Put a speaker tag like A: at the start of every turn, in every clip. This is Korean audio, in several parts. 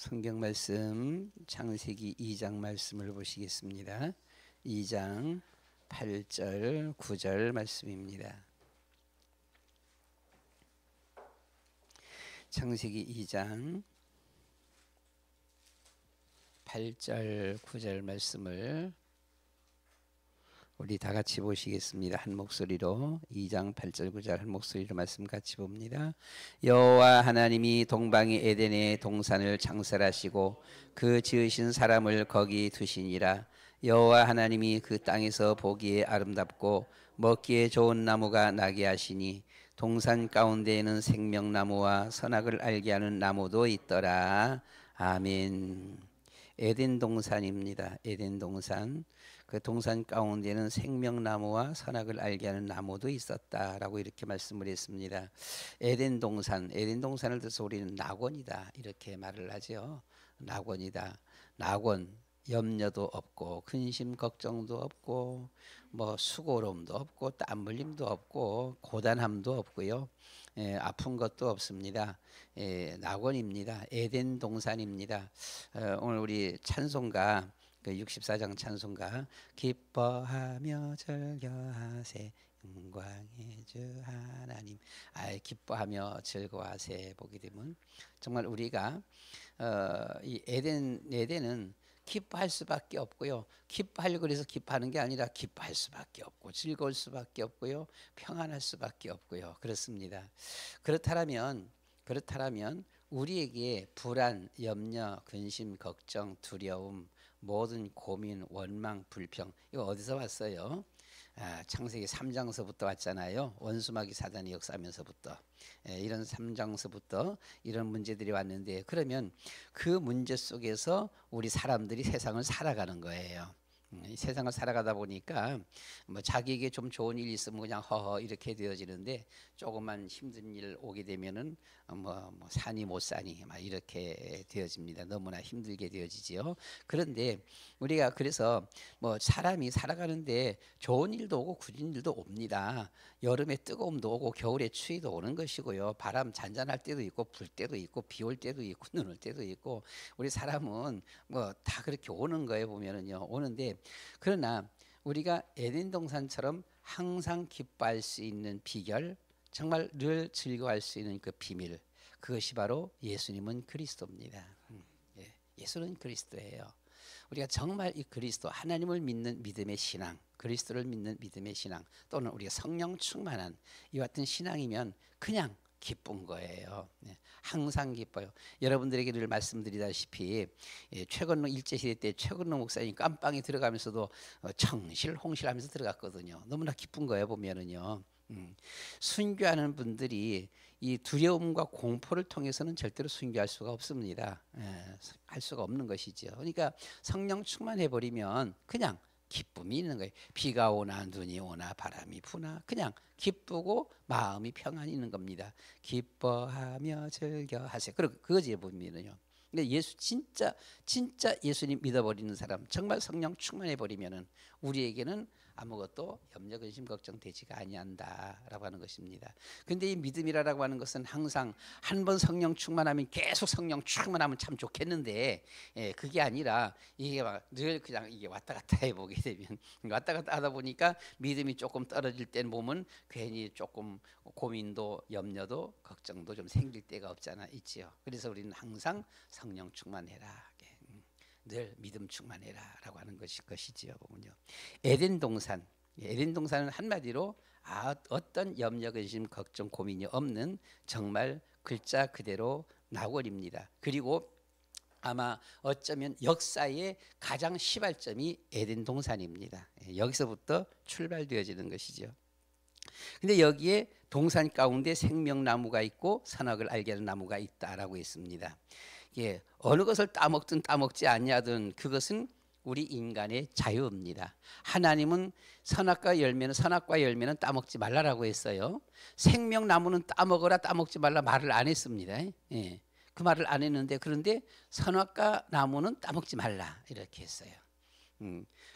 A: 성경 말씀 창세기 2장 말씀을 보시겠습니다. 2장 8절 9절 말씀입니다. 창세기 2장 8절 9절 말씀을 우리 다 같이 보시겠습니다. 한 목소리로 2장 8절 9절 한 목소리로 말씀 같이 봅니다. 여호와 하나님이 동방의 에덴의 동산을 창설하시고 그 지으신 사람을 거기 두시니라. 여호와 하나님이 그 땅에서 보기에 아름답고 먹기에 좋은 나무가 나게 하시니 동산 가운데에는 생명나무와 선악을 알게 하는 나무도 있더라. 아멘. 에덴 동산입니다. 에덴 동산. 그 동산 가운데는 생명나무와 선악을 알게 하는 나무도 있었다라고 이렇게 말씀을 했습니다. 에덴 동산을 들어서 우리는 낙원이다 이렇게 말을 하죠. 낙원이다. 낙원, 염려도 없고 근심 걱정도 없고 뭐 수고로움도 없고 땀 흘림도 없고 고단함도 없고요. 아픈 것도 없습니다. 낙원입니다. 에덴 동산입니다. 오늘 우리 찬송가 그 64장 찬송가 기뻐하며 즐겨하세 영광의 주 하나님 기뻐하며 즐거워하세 보게 되면 정말 우리가 이 에덴은 기뻐할 수밖에 없고요. 기뻐하려고 그래서 기뻐하는 게 아니라 기뻐할 수밖에 없고 즐거울 수밖에 없고요. 평안할 수밖에 없고요. 그렇습니다. 그렇다면 우리에게 불안, 염려, 근심, 걱정, 두려움, 모든 고민, 원망, 불평 이거 어디서 왔어요? 창세기 3장서부터 왔잖아요. 원수마귀 사단이 역사하면서부터 이런 3장서부터 이런 문제들이 왔는데 그러면 그 문제 속에서 우리 사람들이 세상을 살아가는 거예요. 이 세상을 살아가다 보니까 뭐 자기에게 좀 좋은 일 있으면 그냥 허허 이렇게 되어지는데 조금만 힘든 일 오게 되면은 뭐 사니 못 사니 막 이렇게 되어집니다. 너무나 힘들게 되어지지요. 그런데 우리가 그래서 뭐 사람이 살아가는데 좋은 일도 오고 굳은 일도 옵니다. 여름에 뜨거움도 오고 겨울에 추위도 오는 것이고요. 바람 잔잔할 때도 있고 불 때도 있고 비 올 때도 있고 눈 올 때도 있고 우리 사람은 뭐 다 그렇게 오는 거예요. 보면은요 오는데 그러나 우리가 에덴 동산처럼 항상 기뻐할 수 있는 비결, 정말 늘 즐거워할 수 있는 그 비밀, 그것이 바로 예수님은 그리스도입니다. 예수는 그리스도예요. 우리가 정말 이 그리스도, 하나님을 믿는 믿음의 신앙, 그리스도를 믿는 믿음의 신앙, 또는 우리가 성령 충만한 이 같은 신앙이면 그냥 기쁜 거예요. 항상 기뻐요. 여러분들에게 늘 말씀드리다시피 최건록 일제시대 때 최건록 목사님 깜빵에 들어가면서도 청실홍실하면서 들어갔거든요. 너무나 기쁜 거예요. 보면은요. 순교하는 분들이 이 두려움과 공포를 통해서는 절대로 순교할 수가 없습니다. 할 수가 없는 것이죠. 그러니까 성령 충만해 버리면 그냥 기쁨이 있는 거예요. 비가 오나 눈이 오나 바람이 부나 그냥 기쁘고 마음이 평안이 있는 겁니다. 기뻐하며 즐겨하세요. 그리고 그거지 보면은요. 근데 예수 진짜 예수님 믿어버리는 사람, 정말 성령 충만해 버리면은 우리에게는 아무것도 염려 근심 걱정 되지가 아니한다라고 하는 것입니다. 근데 이 믿음이라고 하는 것은 항상 한 번 성령 충만하면 계속 성령 충만하면 참 좋겠는데 그게 아니라 이게 막 늘 그냥 이게 왔다 갔다 해 보게 되면 왔다 갔다 하다 보니까 믿음이 조금 떨어질 때는 보면 괜히 조금 고민도 염려도 걱정도 좀 생길 때가 없잖아 있지요. 그래서 우리는 항상 성령 충만해라. 늘 믿음 충만해라라고 하는 것이지요. 보면요. 에덴 동산은 한마디로 어떤 염려, 근심, 걱정, 고민이 없는 정말 글자 그대로 낙원입니다. 그리고 아마 어쩌면 역사의 가장 시발점이 에덴 동산입니다. 여기서부터 출발되어지는 것이죠. 근데 여기에 동산 가운데 생명나무가 있고 선악을 알게 하는 나무가 있다라고 했습니다. 어느 것을 따먹든 따먹지 않냐든 그것은 우리 인간의 자유입니다. 하나님은 선악과 열매는 따먹지 말라라고 했어요. 생명나무는 따먹어라 따먹지 말라 말을 안 했습니다. 그 말을 안 했는데 그런데 선악과 나무는 따먹지 말라 이렇게 했어요.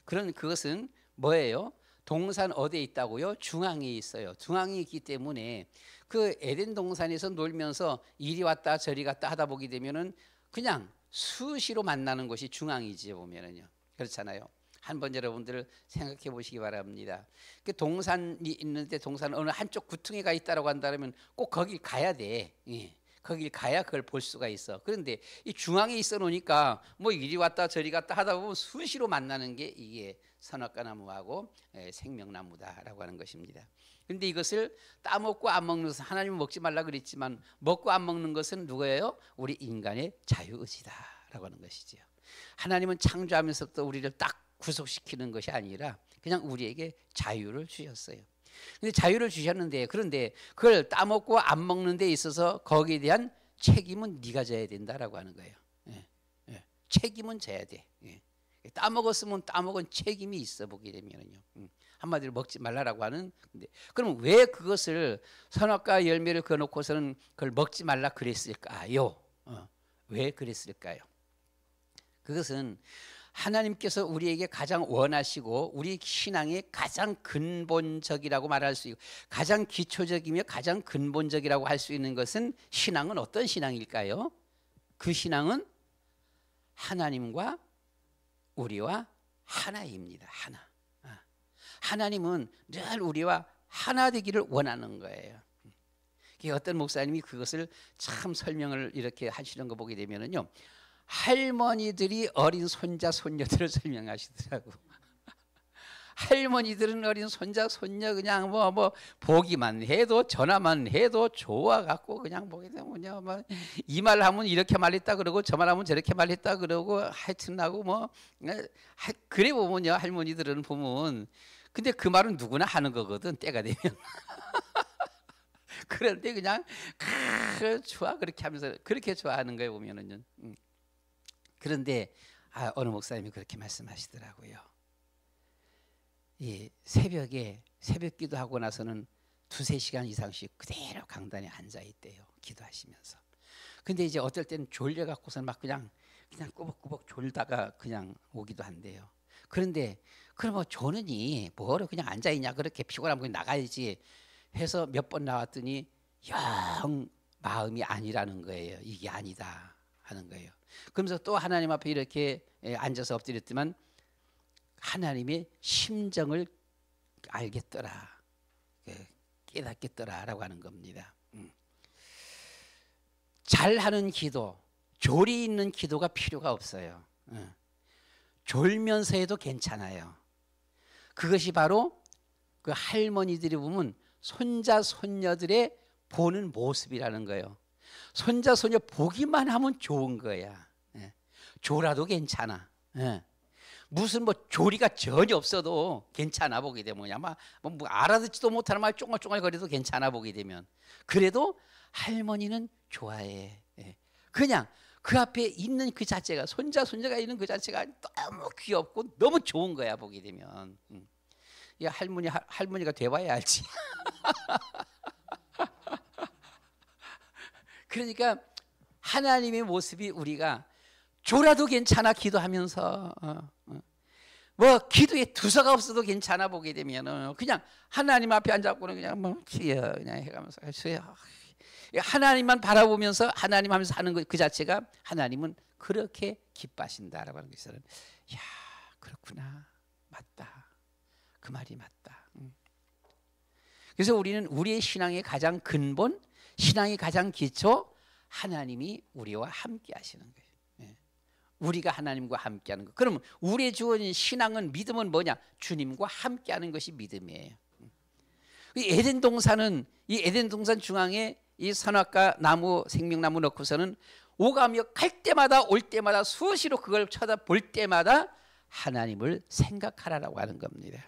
A: 그것은 뭐예요? 동산 어디에 있다고요? 중앙에 있어요. 중앙에 있기 때문에 그 에덴 동산에서 놀면서 이리 왔다 저리 갔다 하다 보게 되면은 그냥 수시로 만나는 곳이 중앙이지요 보면은요. 그렇잖아요. 한번 여러분들 생각해 보시기 바랍니다. 그 동산이 있는데 동산 어느 한쪽 구퉁에 가 있다라고 한다면 꼭 거길 가야 돼. 예. 거길 가야 그걸 볼 수가 있어. 그런데 이 중앙에 있어 놓으니까 뭐 이리 왔다 저리 갔다 하다 보면 수시로 만나는 게 이게 선악과 나무하고 생명나무다라고 하는 것입니다. 그런데 이것을 따먹고 안 먹는 것은 하나님은 먹지 말라 그랬지만 먹고 안 먹는 것은 누구예요? 우리 인간의 자유의지다라고 하는 것이지요. 하나님은 창조하면서부터 우리를 딱 구속시키는 것이 아니라 그냥 우리에게 자유를 주셨어요. 근데 자유를 주셨는데 그런데 그걸 따먹고 안 먹는 데 있어서 거기에 대한 책임은 네가 져야 된다라고 하는 거예요. 예, 예. 책임은 져야 돼. 예. 따먹었으면 따먹은 책임이 있어 보게 되면요. 한마디로 먹지 말라라고 하는. 근데 그럼 왜 그것을 선악과 열매를 그어놓고서는 그걸 먹지 말라 그랬을까요? 왜 그랬을까요? 그것은 하나님께서 우리에게 가장 원하시고 우리 신앙의 가장 근본적이라고 말할 수 있고 가장 기초적이며 가장 근본적이라고 할 수 있는 것은 신앙은 어떤 신앙일까요? 그 신앙은 하나님과 우리와 하나입니다. 하나. 하나님은 늘 우리와 하나 되기를 원하는 거예요. 어떤 목사님이 그것을 참 설명을 이렇게 하시는 거 보게 되면은요. 할머니들이 어린 손자 손녀들을 설명하시더라고. 할머니들은 어린 손자 손녀 그냥 뭐 보기만 해도 전화만 해도 좋아 갖고 그냥 보게 되면요. 뭐 이 말 하면 이렇게 말했다 그러고 저 말 하면 저렇게 말했다 그러고 하여튼 하고 뭐 그래 보면요. 할머니들은 보면 근데 그 말은 누구나 하는 거거든. 때가 되면. 그런데 그냥 좋아 그렇게 하면서 그렇게 좋아하는 거예요 보면은요. 그런데 어느 목사님이 그렇게 말씀하시더라고요. 이 새벽에 새벽 기도하고 나서는 2-3시간 이상씩 그대로 강단에 앉아 있대요. 기도하시면서. 근데 이제 어떨 때는 졸려 갖고서 막 그냥 꾸벅꾸벅 졸다가 그냥 오기도 한대요. 그런데 그럼 뭐 조느니 뭐로 그냥 앉아 있냐 그렇게 피곤하면 그냥 나가야지 해서 몇 번 나왔더니 영 마음이 아니라는 거예요. 이게 아니다 하는 거예요. 그러면서 또 하나님 앞에 이렇게 앉아서 엎드렸지만 하나님의 심정을 알겠더라, 깨닫겠더라라고 하는 겁니다. 잘하는 기도, 조리 있는 기도가 필요가 없어요. 졸면서 해도 괜찮아요. 그것이 바로 그 할머니들이 보면 손자 손녀들의 보는 모습이라는 거예요. 손자 손녀 보기만 하면 좋은 거야. 졸아도 괜찮아. 무슨 뭐 조리가 전혀 없어도 괜찮아 보게 되면 아마 뭐 알아듣지도 못하는 말 쫑알쫑알 거려도 괜찮아 보게 되면 그래도 할머니는 좋아해. 그냥 그 앞에 있는 그 자체가 손자 손녀가 있는 그 자체가 너무 귀엽고 너무 좋은 거야 보게 되면. 이 할머니가 돼봐야 알지. 그러니까 하나님의 모습이 우리가 졸아도 괜찮아 기도하면서 뭐 기도에 두서가 없어도 괜찮아 보게 되면은 그냥 하나님 앞에 앉아갖고는 그냥 뭐 주여 그냥 해가면서 주여 하나님만 바라보면서 하나님 하면서 하는 그 자체가 하나님은 그렇게 기뻐하신다라고 하는 것은 야 그렇구나 맞다 그 말이 맞다. 그래서 우리는 우리의 신앙의 가장 근본 신앙의 가장 기초 하나님이 우리와 함께 하시는 거예요. 우리가 하나님과 함께하는 것. 그러면 우리의 주어진 신앙은 믿음은 뭐냐? 주님과 함께하는 것이 믿음이에요. 이 에덴 동산은 이 에덴 동산 중앙에 이 선악과 나무 생명나무 넣고서는 오가며 갈 때마다 올 때마다 수시로 그걸 쳐다볼 때마다 하나님을 생각하라라고 하는 겁니다.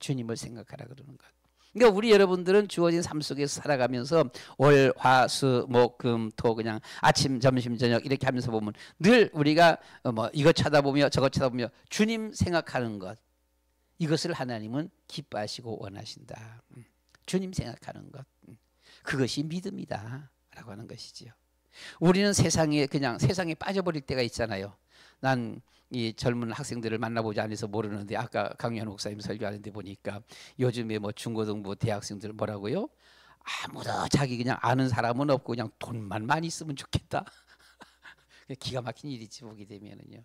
A: 주님을 생각하라 그러는 것. 그러니까 우리 여러분들은 주어진 삶 속에서 살아가면서 월, 화, 수, 목, 금, 토 그냥 아침, 점심, 저녁 이렇게 하면서 보면 늘 우리가 뭐 이거 쳐다보며 저거 쳐다보며 주님 생각하는 것 이것을 하나님은 기뻐하시고 원하신다. 주님 생각하는 것 그것이 믿음이다라고 하는 것이지요. 우리는 세상에 그냥 세상에 빠져버릴 때가 있잖아요. 난 이 젊은 학생들을 만나보지 않아서 모르는데 아까 강연 목사님 설교하는데 보니까 요즘에 뭐 중고등부 대학생들 뭐라고요? 아무도 자기 그냥 아는 사람은 없고 그냥 돈만 많이 있으면 좋겠다. 기가 막힌 일이지 보게 되면은요.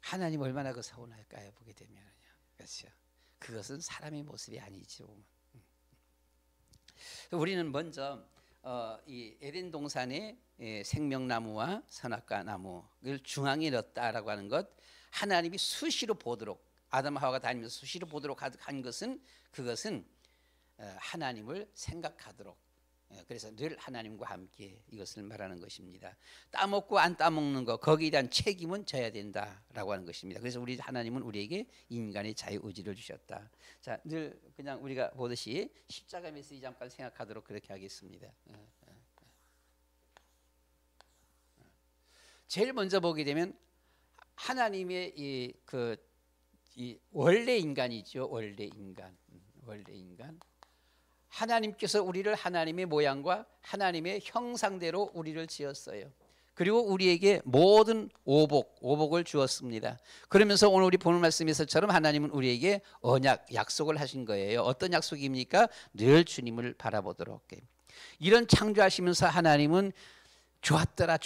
A: 하나님 얼마나 그 서운할까요? 보게 되면은요. 그렇죠. 그것은 사람의 모습이 아니지 보면. 우리는 먼저 이 에덴 동산에 생명나무와 선악과 나무를 중앙에 넣었다라고 하는 것, 하나님이 수시로 보도록 아담 하와가 다니면서 수시로 보도록 한 것은 그것은 하나님을 생각하도록, 그래서 늘 하나님과 함께 이것을 말하는 것입니다. 따먹고 안 따먹는 것, 거기에 대한 책임은 져야 된다라고 하는 것입니다. 그래서 우리 하나님은 우리에게 인간의 자유의지를 주셨다. 자, 늘 그냥 우리가 보듯이 십자가 메시지 잠깐 생각하도록 그렇게 하겠습니다. 제일 먼저 보게 되면 하나님의 이 원래 인간이죠. 원래 인간. 하나님께서 우리를 하나님의 모양과 하나님의 형상대로 우리를 지었어요. 그리고 우리에게 모든 오복을 주었습니다. 그러면서 오늘 우리 보는 말씀에서처럼 하나님은 우리에게 언약, 약속을 하신 거예요. 어떤 약속입니까? 늘 주님을 바라보도록. 이런 창조하시면서 하나님은 좋았더라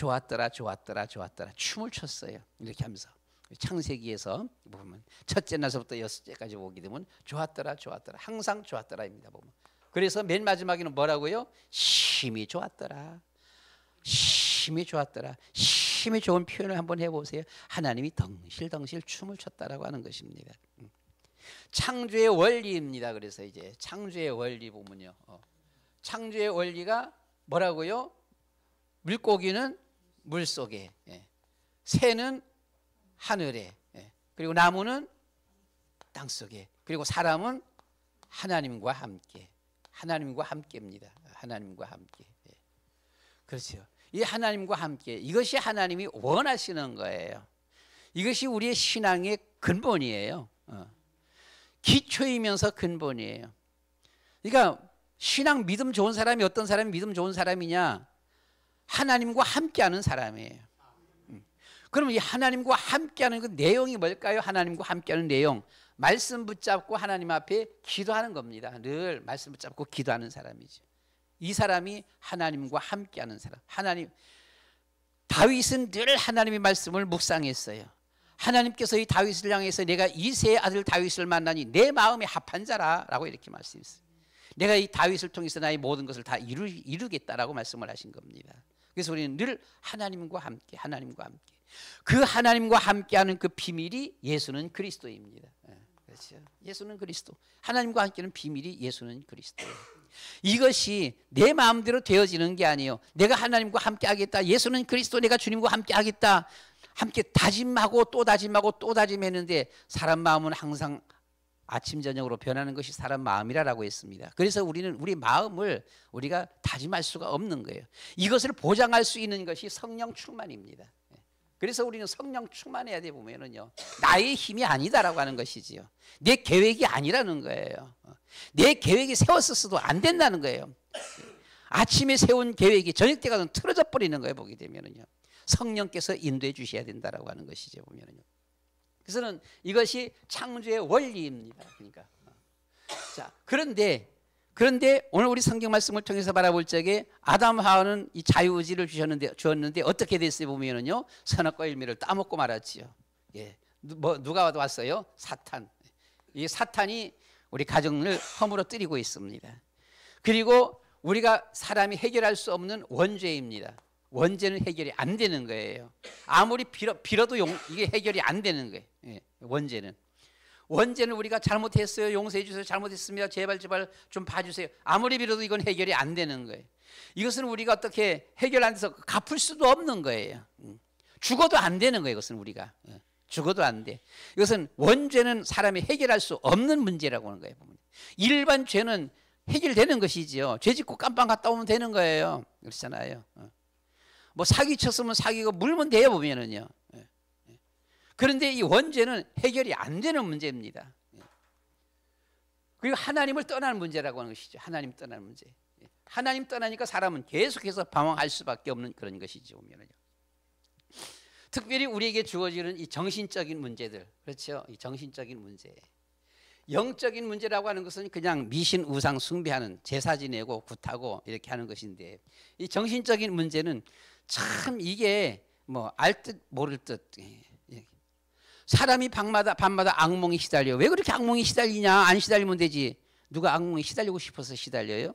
A: 춤을 췄어요. 이렇게 하면서 창세기에서 보면 첫째 날서부터 여섯째까지 보게 되면 좋았더라 항상 좋았더라입니다. 보면. 그래서 맨 마지막에는 뭐라고요? 심히 좋았더라. 심히 좋은 표현을 한번 해보세요. 하나님이 덩실덩실 춤을 췄다라고 하는 것입니다. 창조의 원리입니다. 그래서 이제 창조의 원리 보면요, 창조의 원리가 뭐라고요? 물고기는 물 속에, 새는 하늘에, 그리고 나무는 땅 속에, 그리고 사람은 하나님과 함께입니다. 하나님과 함께. 그렇죠. 이 하나님과 함께, 이것이 하나님이 원하시는 거예요. 이것이 우리의 신앙의 근본이에요. 기초이면서 근본이에요. 그러니까 신앙 믿음 좋은 사람이 어떤 사람이 믿음 좋은 사람이냐? 하나님과 함께하는 사람이에요. 그럼 이 하나님과 함께하는 그 내용이 뭘까요? 하나님과 함께하는 내용, 말씀 붙잡고 하나님 앞에 기도하는 겁니다. 늘 말씀 붙잡고 기도하는 사람이죠. 이 사람이 하나님과 함께하는 사람. 다윗은 늘 하나님의 말씀을 묵상했어요. 하나님께서 이 다윗을 향해서 내가 이새의 아들 다윗을 만나니 내 마음에 합한 자라라고 이렇게 말씀했어요. 내가 이 다윗을 통해서 나의 모든 것을 다 이루겠다라고 말씀을 하신 겁니다. 그래서 우리는 늘 하나님과 함께. 그 하나님과 함께하는 그 비밀이 예수는 그리스도입니다. 그렇죠? 예수는 그리스도. 하나님과 함께하는 비밀이 예수는 그리스도. 이것이 내 마음대로 되어지는 게 아니에요. 내가 하나님과 함께하겠다. 예수는 그리스도. 내가 주님과 함께하겠다. 함께 다짐하고 또 다짐했는데 사람 마음은 항상 아침 저녁으로 변하는 것이 사람 마음이라고 했습니다. 그래서 우리는 우리 마음을 우리가 다짐할 수가 없는 거예요. 이것을 보장할 수 있는 것이 성령 충만입니다. 그래서 우리는 성령 충만해야 돼 보면은요. 나의 힘이 아니다라고 하는 것이지요. 내 계획이 아니라는 거예요. 내 계획이 세웠었어도 안 된다는 거예요. 아침에 세운 계획이 저녁 때 가서 틀어져 버리는 거예요. 보게 되면은요. 성령께서 인도해 주셔야 된다라고 하는 것이죠. 보면은요. 그래서는 이것이 창조의 원리입니다. 그러니까 자, 그런데 오늘 우리 성경 말씀을 통해서 바라볼 적에 아담 하와는 이 자유의지를 주었는데 어떻게 됐어요? 보면은요, 선악과 열매를 따먹고 말았지요. 예, 누가 왔어요? 사탄. 이 사탄이 우리 가정을 허물어뜨리고 있습니다. 그리고 우리가 사람이 해결할 수 없는 원죄입니다. 원죄는 해결이 안 되는 거예요. 아무리 빌어도 이게 해결이 안 되는 거예요. 예, 원죄는 우리가 잘못했어요. 용서해 주세요. 잘못했습니다. 제발 좀 봐주세요. 아무리 빌어도 이건 해결이 안 되는 거예요. 이것은 우리가 어떻게 해결 안 돼서 갚을 수도 없는 거예요. 죽어도 안 되는 거예요. 이것은 우리가 죽어도 안 돼. 이것은 원죄는 사람이 해결할 수 없는 문제라고 하는 거예요. 보면. 일반 죄는 해결되는 것이지요. 죄 짓고 깜빵 갔다 오면 되는 거예요. 그렇잖아요. 뭐 사기 쳤으면 사기고 물면 돼요. 보면은요. 그런데 이 원죄는 해결이 안 되는 문제입니다. 그리고 하나님을 떠나는 문제라고 하는 것이죠. 하나님 떠나는 문제. 하나님 떠나니까 사람은 계속해서 방황할 수밖에 없는 그런 것이죠. 보면은요. 특별히 우리에게 주어지는 이 정신적인 문제들, 그렇죠? 이 정신적인 문제. 영적인 문제라고 하는 것은 그냥 미신 우상 숭배하는 제사 지내고 굿하고 이렇게 하는 것인데, 이 정신적인 문제는 참 이게 뭐 알 듯 모를 듯. 사람이 밤마다 악몽에 시달려. 왜 그렇게 악몽에 시달리냐? 안 시달리면 되지. 누가 악몽에 시달리고 싶어서 시달려요?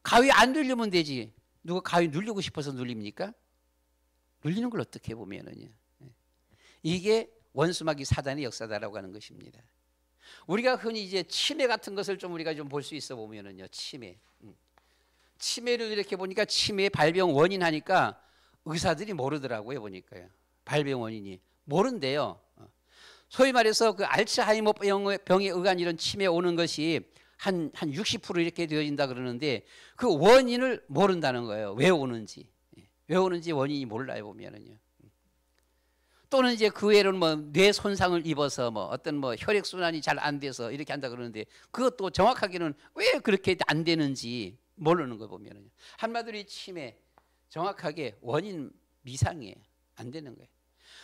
A: 가위 안 눌리면 되지. 누가 가위 눌리고 싶어서 눌립니까? 눌리는 걸 어떻게 보면은요. 이게 원수마귀 사단의 역사다라고 하는 것입니다. 우리가 흔히 이제 치매 같은 것을 좀 우리가 좀 볼 수 있어 보면은요. 치매를 이렇게 보니까 치매 발병 원인 하니까 의사들이 모르더라고요. 보니까요. 발병 원인이 모른대요. 소위 말해서 그 알츠하이머 병에 의한 이런 치매 오는 것이 한 60% 이렇게 되어진다 그러는데 그 원인을 모른다는 거예요. 왜 오는지 원인이 몰라요 보면은요. 또는 이제 그 외로는 뭐 뇌 손상을 입어서 뭐 어떤 뭐 혈액 순환이 잘 안 돼서 이렇게 한다 그러는데 그것도 정확하게는 왜 그렇게 안 되는지 모르는 거 보면은요. 한마디로 이 치매 정확하게 원인 미상이에요. 안 되는 거예요.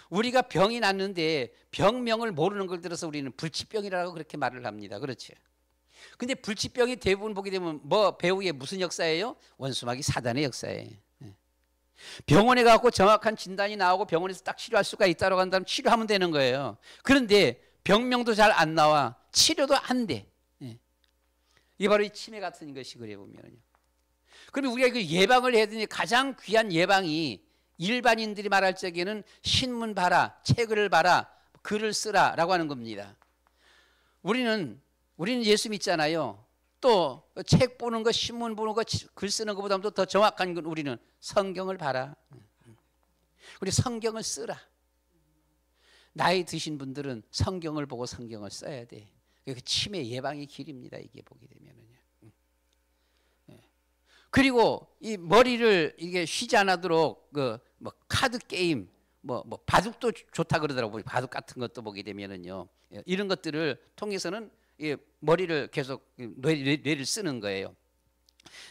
A: 우리가 병이 났는데 병명을 모르는 걸 들어서 우리는 불치병이라고 그렇게 말을 합니다. 그렇죠? 근데 불치병이 대부분 보게 되면 뭐 배후에 무슨 역사예요? 원수마귀 사단의 역사예요. 병원에 가고 정확한 진단이 나오고 병원에서 딱 치료할 수가 있다고 한다면 치료하면 되는 거예요. 그런데 병명도 잘 안 나와 치료도 안 돼. 이게 바로 이 치매 같은 것이 그래 보면요. 그러면 우리가 그 예방을 해야 되니 가장 귀한 예방이 일반인들이 말할 적에는 신문 봐라, 책을 봐라, 글을 쓰라라고 하는 겁니다. 우리는 예수 믿잖아요. 또 책 보는 거, 신문 보는 거, 글 쓰는 것보다도 더 정확한 건 우리는 성경을 봐라. 우리 성경을 쓰라. 나이 드신 분들은 성경을 보고 성경을 써야 돼. 그 치매 예방의 길입니다. 이게 보게 되면은요. 그리고 이 머리를 이게 쉬지 않도록 그 뭐 카드 게임, 뭐 바둑도 좋다 그러더라고요. 바둑 같은 것도 보게 되면은요. 이런 것들을 통해서는 이 머리를 계속 뇌를 쓰는 거예요.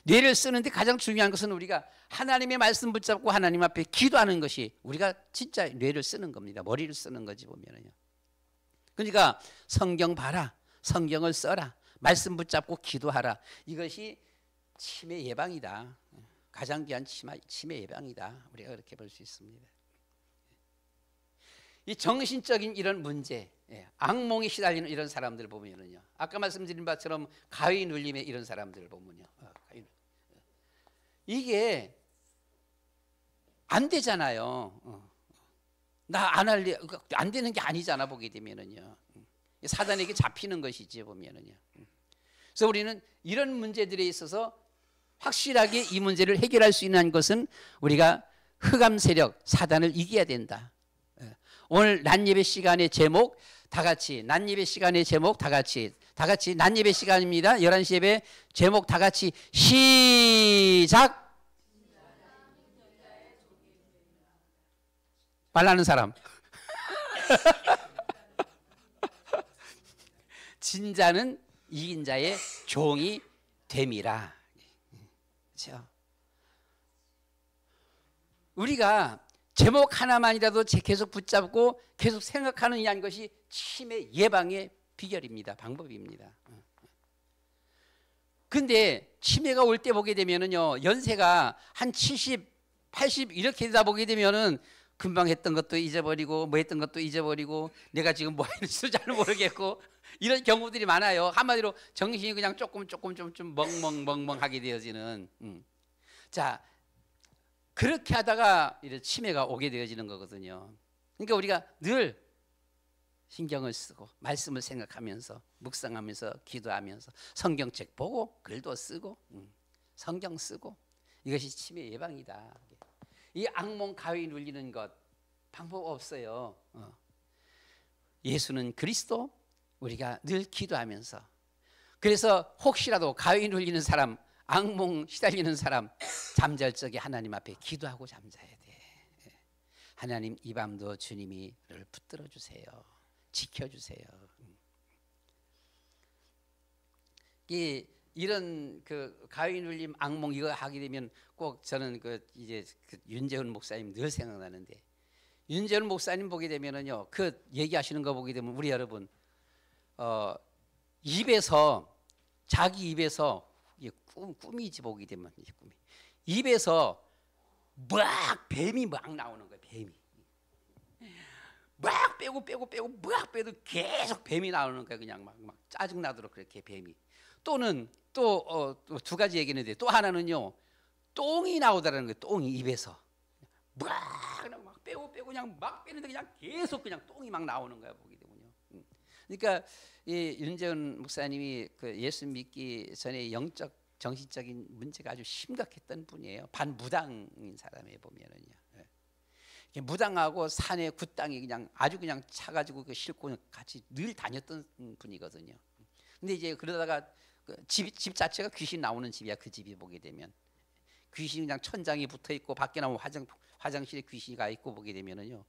A: 뇌를 쓰는데 가장 중요한 것은 우리가 하나님의 말씀 붙잡고 하나님 앞에 기도하는 것이 우리가 진짜 뇌를 쓰는 겁니다. 머리를 쓰는 거지 보면은요. 그러니까 성경 봐라, 성경을 써라, 말씀 붙잡고 기도하라. 이것이 치매 예방이다. 가장 귀한 치매 예방이다. 우리가 그렇게 볼 수 있습니다. 이 정신적인 이런 문제, 악몽에 시달리는 이런 사람들 보면은요. 아까 말씀드린 바처럼 가위 눌림의 이런 사람들 보면요. 이게 안 되잖아요. 나 안 할래. 안 되는 게 아니잖아 보게 되면은요. 사단에게 잡히는 것이지 보면은요. 그래서 우리는 이런 문제들에 있어서 확실하게 이 문제를 해결할 수 있는 것은 우리가 흑암 세력 사단을 이겨야 된다. 오늘 낮예배 시간의 제목 다 같이 낮예배 시간의 제목 다 같이 낮예배 시간입니다. 11시 예배 제목 다 같이 시작. 말하는 사람. 진자는 이긴 자의 종이 됨이라. 그렇죠? 우리가 제목 하나만이라도 계속 붙잡고 계속 생각하는 이한 것이 치매 예방의 비결입니다. 방법입니다. 근데 치매가 올 때 보게 되면은요, 연세가 한 70, 80 이렇게 되다 보게 되면은 금방 했던 것도 잊어버리고 뭐 했던 것도 잊어버리고 내가 지금 뭐 하는지도 잘 모르겠고 이런 경우들이 많아요. 한마디로 정신이 그냥 조금 좀 멍멍하게 되어지는. 자, 그렇게 하다가 이런 치매가 오게 되어지는 거거든요. 그러니까 우리가 늘 신경을 쓰고 말씀을 생각하면서 묵상하면서 기도하면서 성경책 보고 글도 쓰고 성경 쓰고 이것이 치매 예방이다. 이 악몽 가위 눌리는 것 방법 없어요. 예수는 그리스도, 우리가 늘 기도하면서 그래서 혹시라도 가위 눌리는 사람, 악몽 시달리는 사람 잠잘 적에 하나님 앞에 기도하고 잠자야 돼. 하나님 이 밤도 주님이 너를 붙들어 주세요. 지켜주세요. 이런 그 가위 눌림 악몽 이거 하게 되면 꼭 저는 이제 윤재훈 목사님 늘 생각나는데 윤재훈 목사님 보게 되면은요 그 얘기하시는 거 보게 되면 우리 여러분 입에서 자기 입에서 꿈이지 보게 되면 입에서 막 뱀이 막 나오는 거예요. 뱀이 막 빼고 막 빼도 계속 뱀이 나오는 거예요. 그냥 막 짜증 나도록 그렇게 뱀이. 또는 또 두 가지 얘기했는데 또 하나는요, 똥이 나오더라는 거예요. 똥이 입에서 막 빼고 그냥 막 빼는데 그냥 계속 그냥 똥이 막 나오는 거야 보게 되면요. 그러니까 이 윤재훈 목사님이 그 예수 믿기 전에 영적 정신적인 문제가 아주 심각했던 분이에요. 반무당인 사람에 보면은요. 무당하고 산에 굿땅이 그냥 아주 그냥 차가지고 그 싣고 같이 늘 다녔던 분이거든요. 근데 이제 그러다가 그 집 자체가 귀신 나오는 집이야. 그 집이 보게 되면 귀신이 그냥 천장에 붙어 있고 밖에 나오면 화장실에 귀신이 가 있고 보게 되면은요.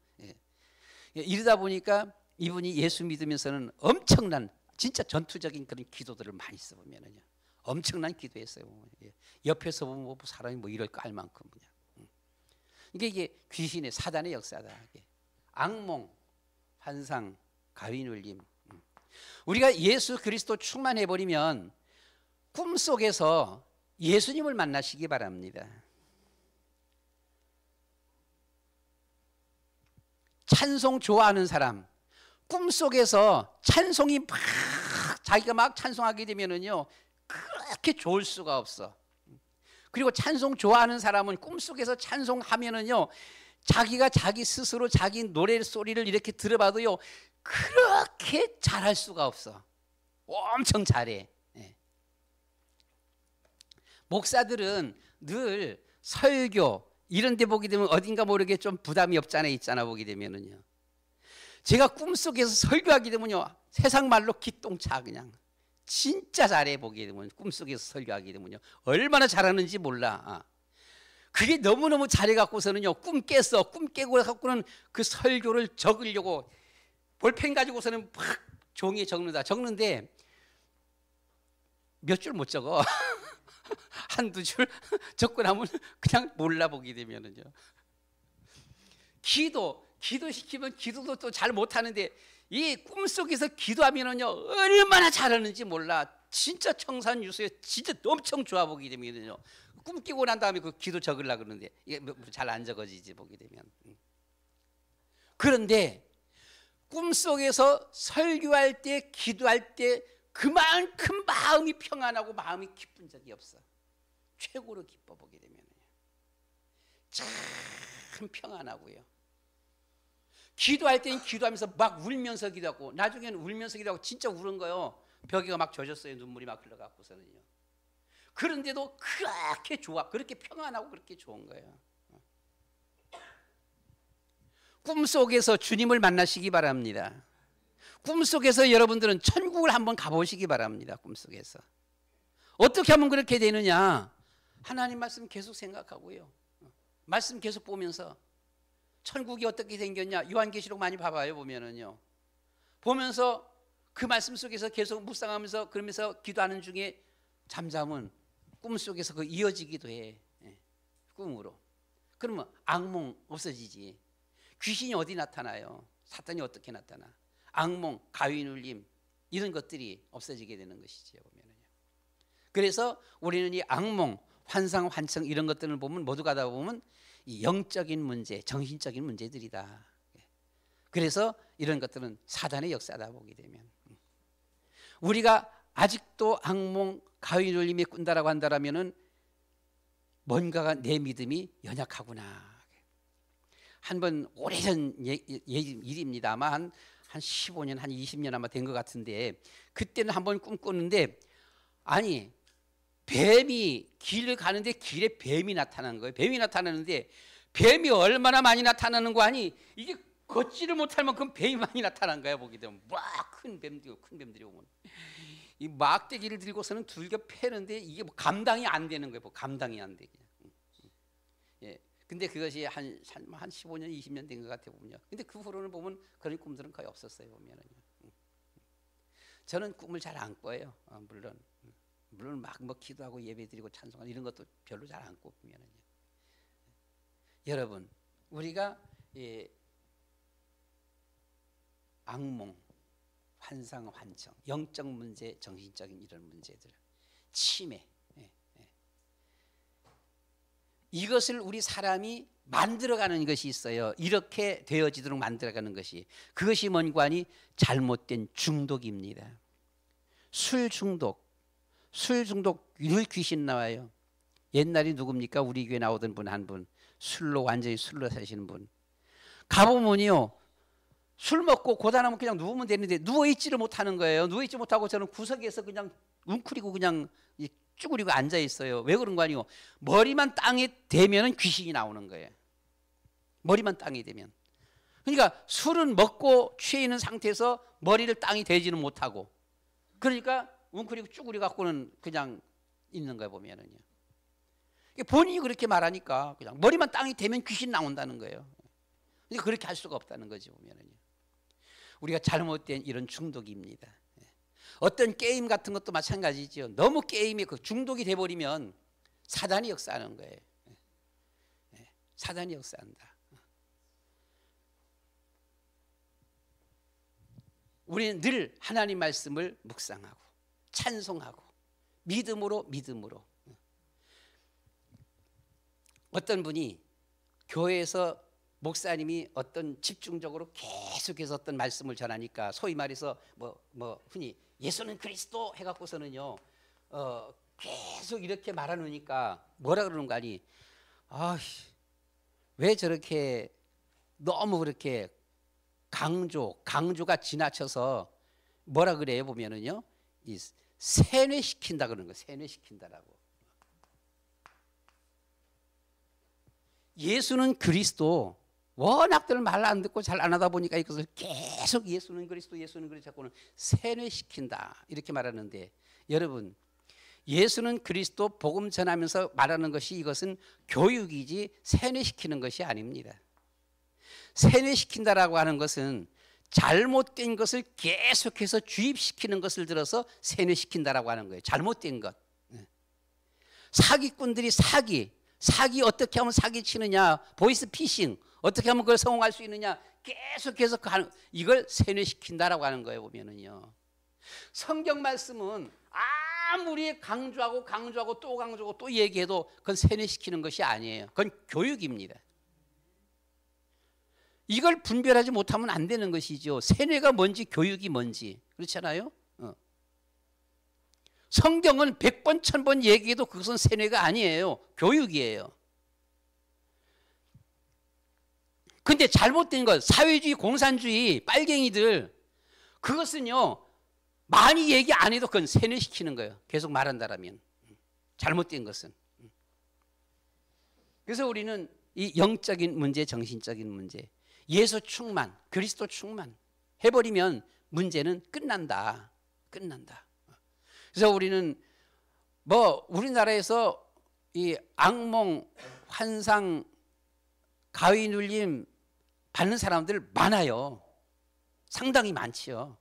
A: 이러다 보니까 이분이 예수 믿으면서는 엄청난 진짜 전투적인 그런 기도들을 많이 써보면은요. 엄청난 기도했어요. 옆에서 보면 뭐 사람이 뭐 이럴까 할 만큼 그냥. 이게 귀신의 사단의 역사다. 악몽, 환상, 가위눌림. 우리가 예수 그리스도 충만해 버리면 꿈속에서 예수님을 만나시기 바랍니다. 찬송 좋아하는 사람, 꿈속에서 찬송이 막 자기가 막 찬송하게 되면은요, 그렇게 좋을 수가 없어. 그리고 찬송 좋아하는 사람은 꿈속에서 찬송하면은요, 자기가 자기 스스로 자기 노래 소리를 이렇게 들어봐도요, 그렇게 잘할 수가 없어. 엄청 잘해. 목사들은 늘 설교 이런 데 보게 되면 어딘가 모르게 좀 부담이 없잖아요. 있잖아 보게 되면은요. 제가 꿈속에서 설교하게 되면요, 세상 말로 기똥차 그냥 진짜 잘해 보게 되면 꿈속에서 설교하게 되면요 얼마나 잘하는지 몰라. 그게 너무너무 잘해갖고서는요 꿈 깼어. 꿈 깨고 갖고는 그 설교를 적으려고 볼펜 가지고서는 막 종이에 적는데 몇 줄 못 적어. 한두 줄 적고 나면 그냥 몰라보게 되면은요. 기도시키면 기도도 또 잘 못하는데 이 꿈속에서 기도하면은요 얼마나 잘하는지 몰라. 진짜 청산유수에 진짜 엄청 좋아 보게 되면은요. 꿈 깨고 난 다음에 그 기도 적으려고 그러는데 이게 잘 안 적어지지 보게 되면. 그런데 꿈속에서 설교할 때 기도할 때 그만큼 마음이 평안하고 마음이 기쁜 적이 없어. 최고로 기뻐 보게 되면요. 참 평안하고요. 기도할 때는 기도하면서 막 울면서 기도하고 나중에는 울면서 기도하고 진짜 우는 거예요. 벽에가 막 젖었어요. 눈물이 막 흘러갖고서는요. 그런데도 그렇게 좋아. 그렇게 평안하고 그렇게 좋은 거예요. 꿈속에서 주님을 만나시기 바랍니다. 꿈속에서 여러분들은 천국을 한번 가보시기 바랍니다. 꿈속에서. 어떻게 하면 그렇게 되느냐? 하나님 말씀 계속 생각하고요. 말씀 계속 보면서 천국이 어떻게 생겼냐? 요한계시록 많이 봐봐요. 보면은요. 보면서 그 말씀 속에서 계속 묵상하면서 그러면서 기도하는 중에 잠자면 꿈속에서 그 이어지기도 해. 꿈으로. 그러면 악몽 없어지지. 귀신이 어디 나타나요? 사탄이 어떻게 나타나? 악몽, 가위눌림 이런 것들이 없어지게 되는 것이죠. 보면은요. 그래서 우리는 이 악몽, 환상, 환청 이런 것들을 보면 모두가 다 보면 이 영적인 문제, 정신적인 문제들이다. 그래서 이런 것들은 사단의 역사다 보게 되면 우리가 아직도 악몽, 가위눌림에 꾼다라고 한다라면은 뭔가가 내 믿음이 연약하구나. 한번 오래전 일입니다. 아마 한 15년, 한 20년 아마 된 것 같은데 그때는 한번 꿈꿨는데 아니 뱀이 길을 가는데 길에 뱀이 나타난 거예요. 뱀이 나타나는데 뱀이 얼마나 많이 나타나는 거 아니 이게 걷지를 못할 만큼 뱀이 많이 나타난 거야. 보게 되면 막 큰 뱀들이 오면 이 막대기를 들고서는 둘겨 패는데 이게 뭐 감당이 안 되는 거예요. 뭐 감당이 안 돼. 예. 근데 그것이 한 15년, 20년 된 것 같아요. 보면요. 근데 그 후로는 보면 그런 꿈들은 거의 없었어요. 보면은요. 저는 꿈을 잘 안 꿔요. 물론 막 뭐 기도하고 예배드리고 찬송하고 이런 것도 별로 잘 안 꿔보면은요. 여러분, 우리가 악몽, 환상, 환청, 영적 문제, 정신적인 이런 문제들, 치매, 이것을 우리 사람이 만들어가는 것이 있어요. 이렇게 되어지도록 만들어가는 것이. 그것이 뭔가 하니 잘못된 중독입니다. 술 중독. 술 중독 늘 귀신 나와요. 옛날에 누굽니까? 우리 교회 나오던 분 한 분. 술로 완전히 술로 사시는 분. 가보면요. 술 먹고 고단하면 그냥 누우면 되는데 누워있지를 못하는 거예요. 누워있지 못하고 저는 구석에서 그냥 웅크리고 그냥 쭈그리고 앉아 있어요. 왜 그런 거 아니고 머리만 땅에 대면은 귀신이 나오는 거예요. 머리만 땅에 대면. 그러니까 술은 먹고 취해 있는 상태에서 머리를 땅에 대지는 못하고 그러니까 웅크리고 쭈그리 갖고는 그냥 있는 거예요. 보면은요. 본인이 그렇게 말하니까 그냥 머리만 땅에 대면 귀신 나온다는 거예요. 그러니까 그렇게 할 수가 없다는 거지 보면은요. 우리가 잘못된 이런 중독입니다. 어떤 게임 같은 것도 마찬가지죠. 너무 게임에 그 중독이 돼버리면 사단이 역사하는 거예요. 사단이 역사한다. 우리는 늘 하나님 말씀을 묵상하고 찬송하고 믿음으로 어떤 분이 교회에서 목사님이 어떤 집중적으로 계속해서 어떤 말씀을 전하니까 소위 말해서 뭐 흔히 예수는 그리스도 해갖고서는요 계속 이렇게 말하니까 뭐라 그러는 거 아니? 왜 저렇게 너무 그렇게 강조가 지나쳐서 뭐라 그래요 보면은요 이 세뇌시킨다 그러는 거 세뇌시킨다라고. 예수는 그리스도 워낙들 말 안 듣고 잘 안 하다 보니까 이것을 계속 예수는 그리스도 자꾸는 세뇌시킨다 이렇게 말하는데 여러분 예수는 그리스도 복음 전하면서 말하는 것이 이것은 교육이지 세뇌시키는 것이 아닙니다. 세뇌시킨다라고 하는 것은 잘못된 것을 계속해서 주입시키는 것을 들어서 세뇌시킨다라고 하는 거예요. 잘못된 것. 사기꾼들이 사기 어떻게 하면 사기치느냐 보이스 피싱 어떻게 하면 그걸 성공할 수 있느냐 계속해서 이걸 세뇌시킨다라고 하는 거예요. 보면은요 성경 말씀은 아무리 강조하고 또 강조하고 또 얘기해도 그건 세뇌시키는 것이 아니에요. 그건 교육입니다. 이걸 분별하지 못하면 안 되는 것이죠. 세뇌가 뭔지 교육이 뭔지 그렇잖아요. 성경은 100번 1000번 얘기해도 그것은 세뇌가 아니에요. 교육이에요. 근데 잘못된 것 사회주의 공산주의 빨갱이들 그것은요 많이 얘기 안 해도 그건 세뇌시키는 거예요. 계속 말한다라면 잘못된 것은. 그래서 우리는 이 영적인 문제 정신적인 문제 예수 충만 그리스도 충만 해버리면 문제는 끝난다. 그래서 우리는 우리나라에서 이 악몽 환상 가위 눌림 받는 사람들 많아요. 상당히 많지요.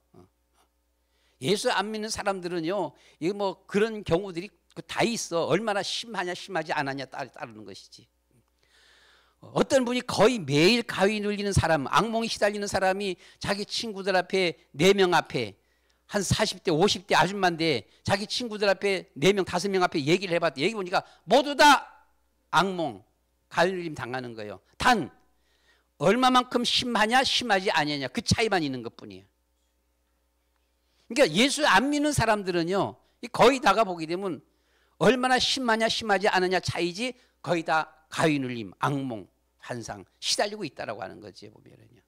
A: 예수 안 믿는 사람들은요, 이거 그런 경우들이 다 있어. 얼마나 심하냐, 심하지 않았냐 따르는 것이지. 어떤 분이 거의 매일 가위 눌리는 사람, 악몽이 시달리는 사람이 자기 친구들 앞에 4명 앞에 한 40대, 50대 아줌마인데 자기 친구들 앞에 4명, 5명 앞에 얘기를 해봤대. 얘기 보니까 모두 다 악몽, 가위 눌림 당하는 거예요. 단 얼마만큼 심하냐 심하지 않느냐 그 차이만 있는 것뿐이에요. 그러니까 예수 안 믿는 사람들은요 거의 다가 보게 되면 얼마나 심하냐 심하지 않느냐 차이지 거의 다 가위 눌림, 악몽, 환상 시달리고 있다라고 하는 거지 보면은요.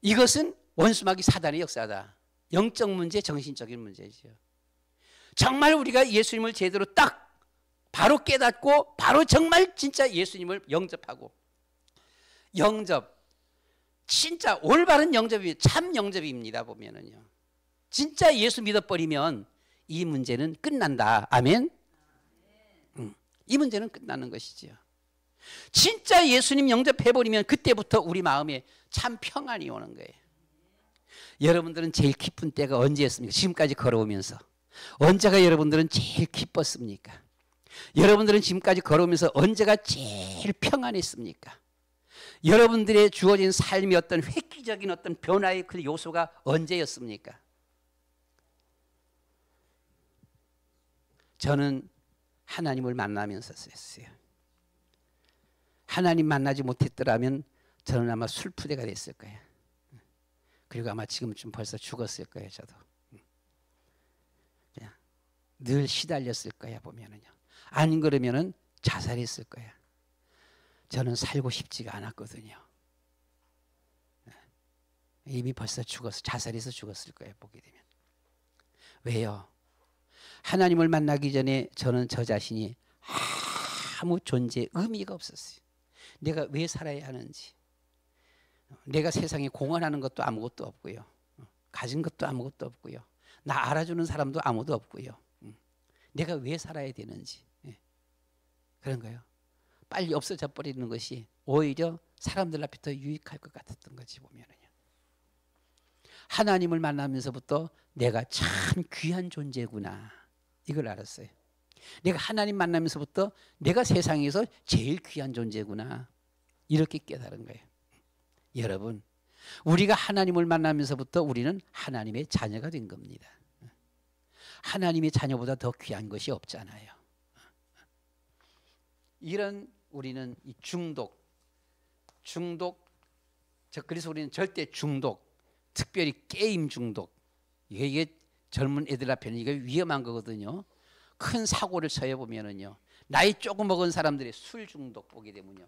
A: 이것은 원수마귀 사단의 역사다. 영적 문제, 정신적인 문제죠. 정말 우리가 예수님을 제대로 딱 바로 깨닫고 바로 정말 진짜 예수님을 영접하고 영접 진짜 올바른 영접이 참 영접입니다. 보면은요. 진짜 예수 믿어버리면 이 문제는 끝난다. 아멘. 이 문제는 끝나는 것이지요. 진짜 예수님 영접해버리면 그때부터 우리 마음에 참 평안이 오는 거예요. 여러분들은 제일 기쁜 때가 언제였습니까? 지금까지 걸어오면서 언제가 여러분들은 제일 기뻤습니까? 여러분들은 지금까지 걸어오면서 언제가 제일 평안했습니까? 여러분들의 주어진 삶이 어떤 획기적인 어떤 변화의 그 요소가 언제였습니까? 저는 하나님을 만나면서 썼어요. 하나님 만나지 못했더라면 저는 아마 술푸대가 됐을 거예요. 그리고 아마 지금쯤 벌써 죽었을 거예요. 저도 그냥 늘 시달렸을 거야 보면은요. 안 그러면은 자살했을 거야. 저는 살고 싶지가 않았거든요. 이미 벌써 죽어서 자살해서 죽었을 거예요. 보게 되면. 왜요? 하나님을 만나기 전에 저는 저 자신이 아무 존재의 의미가 없었어요. 내가 왜 살아야 하는지, 내가 세상에 공헌하는 것도 아무것도 없고요, 가진 것도 아무것도 없고요, 나 알아주는 사람도 아무도 없고요, 내가 왜 살아야 되는지, 그런 거예요. 빨리 없어져 버리는 것이 오히려 사람들 앞에 더 유익할 것 같았던 거지 보면은요. 하나님을 만나면서부터 내가 참 귀한 존재구나 이걸 알았어요. 내가 하나님 만나면서부터 내가 세상에서 제일 귀한 존재구나 이렇게 깨달은 거예요. 여러분, 우리가 하나님을 만나면서부터 우리는 하나님의 자녀가 된 겁니다. 하나님의 자녀보다 더 귀한 것이 없잖아요. 이런 우리는 이 중독, 그래서 우리는 절대 중독, 특별히 게임 중독, 이게 젊은 애들 앞에는 이게 위험한 거거든요. 큰 사고를 처해 보면은요, 나이 조금 먹은 사람들의 술 중독 보게 되면요,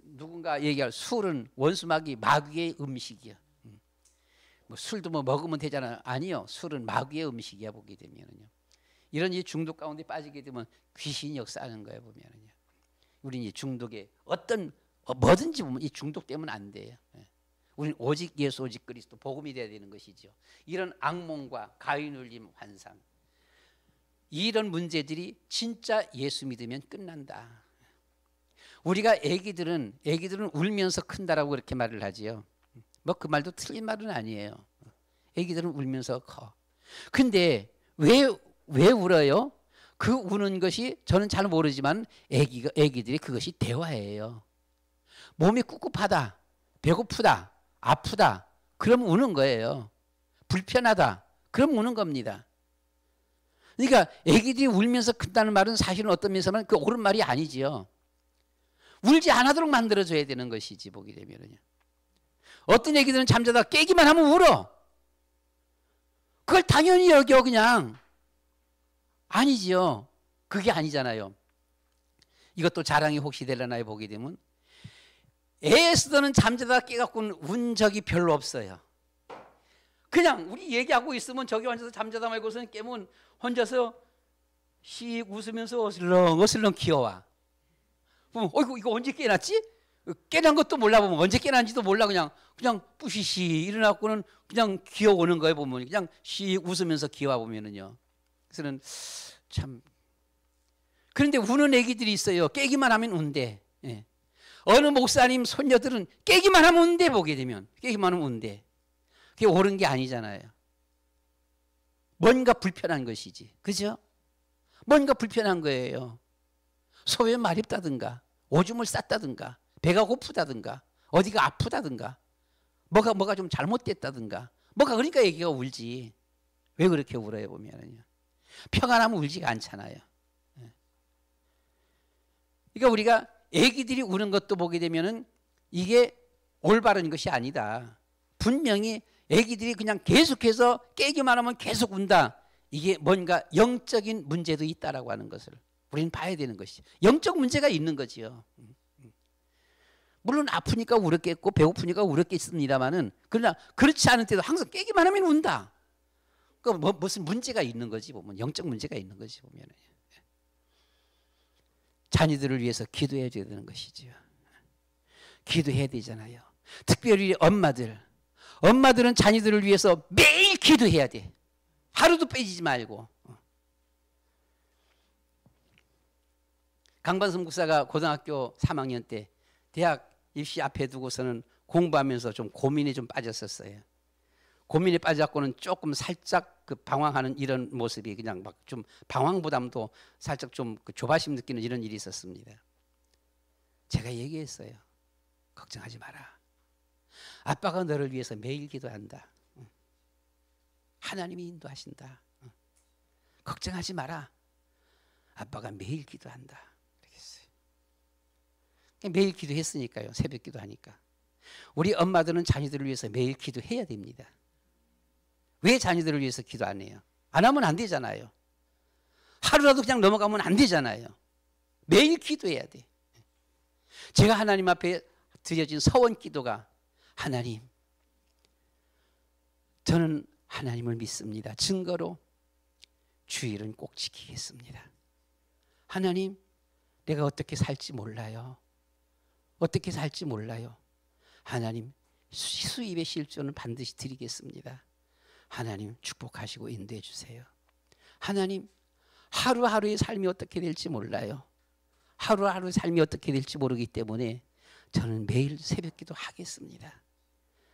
A: 누군가 얘기할 술은 원수마귀 마귀의 음식이야. 뭐 술도 뭐 먹으면 되잖아. 아니요, 술은 마귀의 음식이야 보게 되면은요. 이런 이 중독 가운데 빠지게 되면 귀신이 역사하는 거예요 보면은요. 우리는 이 중독에 어떤 뭐든지 보면 이 중독 때문에 안 돼요. 우리는 오직 예수 오직 그리스도 복음이 돼야 되는 것이죠. 이런 악몽과 가위 눌림 환상, 이런 문제들이 진짜 예수 믿으면 끝난다. 우리가 애기들은 울면서 큰다라고 그렇게 말을 하지요. 뭐 그 말도 틀린 말은 아니에요. 애기들은 울면서 커. 근데 왜 울어요? 그 우는 것이 저는 잘 모르지만 애기들이 그것이 대화예요. 몸이 꿉꿉하다, 배고프다, 아프다, 그럼 우는 거예요. 불편하다, 그럼 우는 겁니다. 그러니까 애기들이 울면서 큰다는 말은 사실은 어떤 면에서는 그 옳은 말이 아니지요. 울지 않도록 만들어줘야 되는 것이지 보게 되면요. 어떤 애기들은 잠자다 깨기만 하면 울어. 그걸 당연히 여겨 그냥. 아니지요. 그게 아니잖아요. 이것도 자랑이 혹시 되려나요 보게 되면 에스더는 잠자다 깨갖고는 운 적이 별로 없어요. 그냥 우리 얘기하고 있으면 저기 앉아서 잠자다 말고서는 깨면 혼자서 씩 웃으면서 어슬렁어슬렁 기어와. 그럼 이거 언제 깨났지? 깨난 것도 몰라 보면 언제 깨난지도 몰라 그냥 뿌시시 일어나고는 그냥 기어오는 거예요 보면 그냥 씩 웃으면서 기어와 보면은요. 그래서는 참 그런데 우는 애기들이 있어요. 깨기만 하면 운대. 예. 어느 목사님 손녀들은 깨기만 하면 운대 보게 되면 깨기만 하면 운대. 그게 옳은 게 아니잖아요. 뭔가 불편한 것이지, 그죠? 뭔가 불편한 거예요. 소에 마렵다든가 오줌을 쌌다든가 배가 고프다든가 어디가 아프다든가 뭐가 좀 잘못됐다든가 그러니까 애기가 울지. 왜 그렇게 울어요 보면은요. 평안하면 울지가 않잖아요. 그러니까 우리가 애기들이 우는 것도 보게 되면은 이게 올바른 것이 아니다. 분명히 애기들이 그냥 계속해서 깨기만 하면 계속 운다. 이게 뭔가 영적인 문제도 있다라고 하는 것을 우리는 봐야 되는 것이죠. 영적 문제가 있는 거지요. 물론 아프니까 울었겠고 배고프니까 울었겠습니다만은 그러나 그렇지 않은 때도 항상 깨기만 하면 운다. 그 무슨 문제가 있는 거지 보면 영적 문제가 있는 거지 보면 자녀들을 위해서 기도해야 되는 것이죠. 기도해야 되잖아요. 특별히 엄마들은 자녀들을 위해서 매일 기도해야 돼. 하루도 빼지지 말고. 강반성 목사가 고등학교 3학년 때 대학 입시 앞에 두고서는 공부하면서 좀 고민에 좀 빠졌었어요. 고민에 빠져갖고는 조금 살짝 그 방황하는 이런 모습이 그냥 막 좀 방황보담도 살짝 좀 그 조바심 느끼는 이런 일이 있었습니다. 제가 얘기했어요. 걱정하지 마라. 아빠가 너를 위해서 매일 기도한다. 하나님이 인도하신다. 걱정하지 마라. 아빠가 매일 기도한다. 그러겠어요. 매일 기도했으니까요. 새벽 기도하니까. 우리 엄마들은 자녀들을 위해서 매일 기도해야 됩니다. 왜 자녀들을 위해서 기도 안 해요? 안 하면 안 되잖아요. 하루라도 그냥 넘어가면 안 되잖아요. 매일 기도해야 돼. 제가 하나님 앞에 드려진 서원 기도가 하나님, 저는 하나님을 믿습니다. 증거로 주일은 꼭 지키겠습니다. 하나님, 내가 어떻게 살지 몰라요. 어떻게 살지 몰라요. 하나님, 수입의 실조는 반드시 드리겠습니다. 하나님 축복하시고 인도해 주세요. 하나님, 하루하루의 삶이 어떻게 될지 몰라요. 하루하루의 삶이 어떻게 될지 모르기 때문에 저는 매일 새벽 기도 하겠습니다.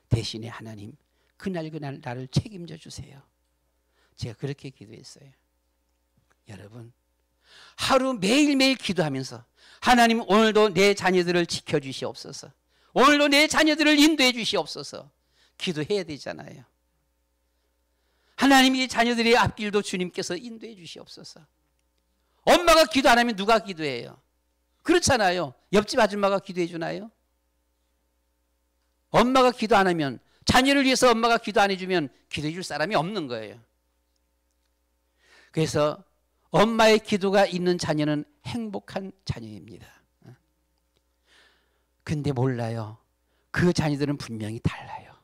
A: 대신에 하나님, 그날 나를 책임져 주세요. 제가 그렇게 기도했어요. 여러분, 하루 매일매일 기도하면서 하나님, 오늘도 내 자녀들을 지켜주시옵소서. 오늘도 내 자녀들을 인도해 주시옵소서. 기도해야 되잖아요. 하나님이 자녀들의 앞길도 주님께서 인도해 주시옵소서. 엄마가 기도 안 하면 누가 기도해요? 그렇잖아요. 옆집 아줌마가 기도해 주나요? 엄마가 기도 안 하면, 자녀를 위해서 엄마가 기도 안 해주면 기도해 줄 사람이 없는 거예요. 그래서 엄마의 기도가 있는 자녀는 행복한 자녀입니다. 근데 몰라요. 그 자녀들은 분명히 달라요.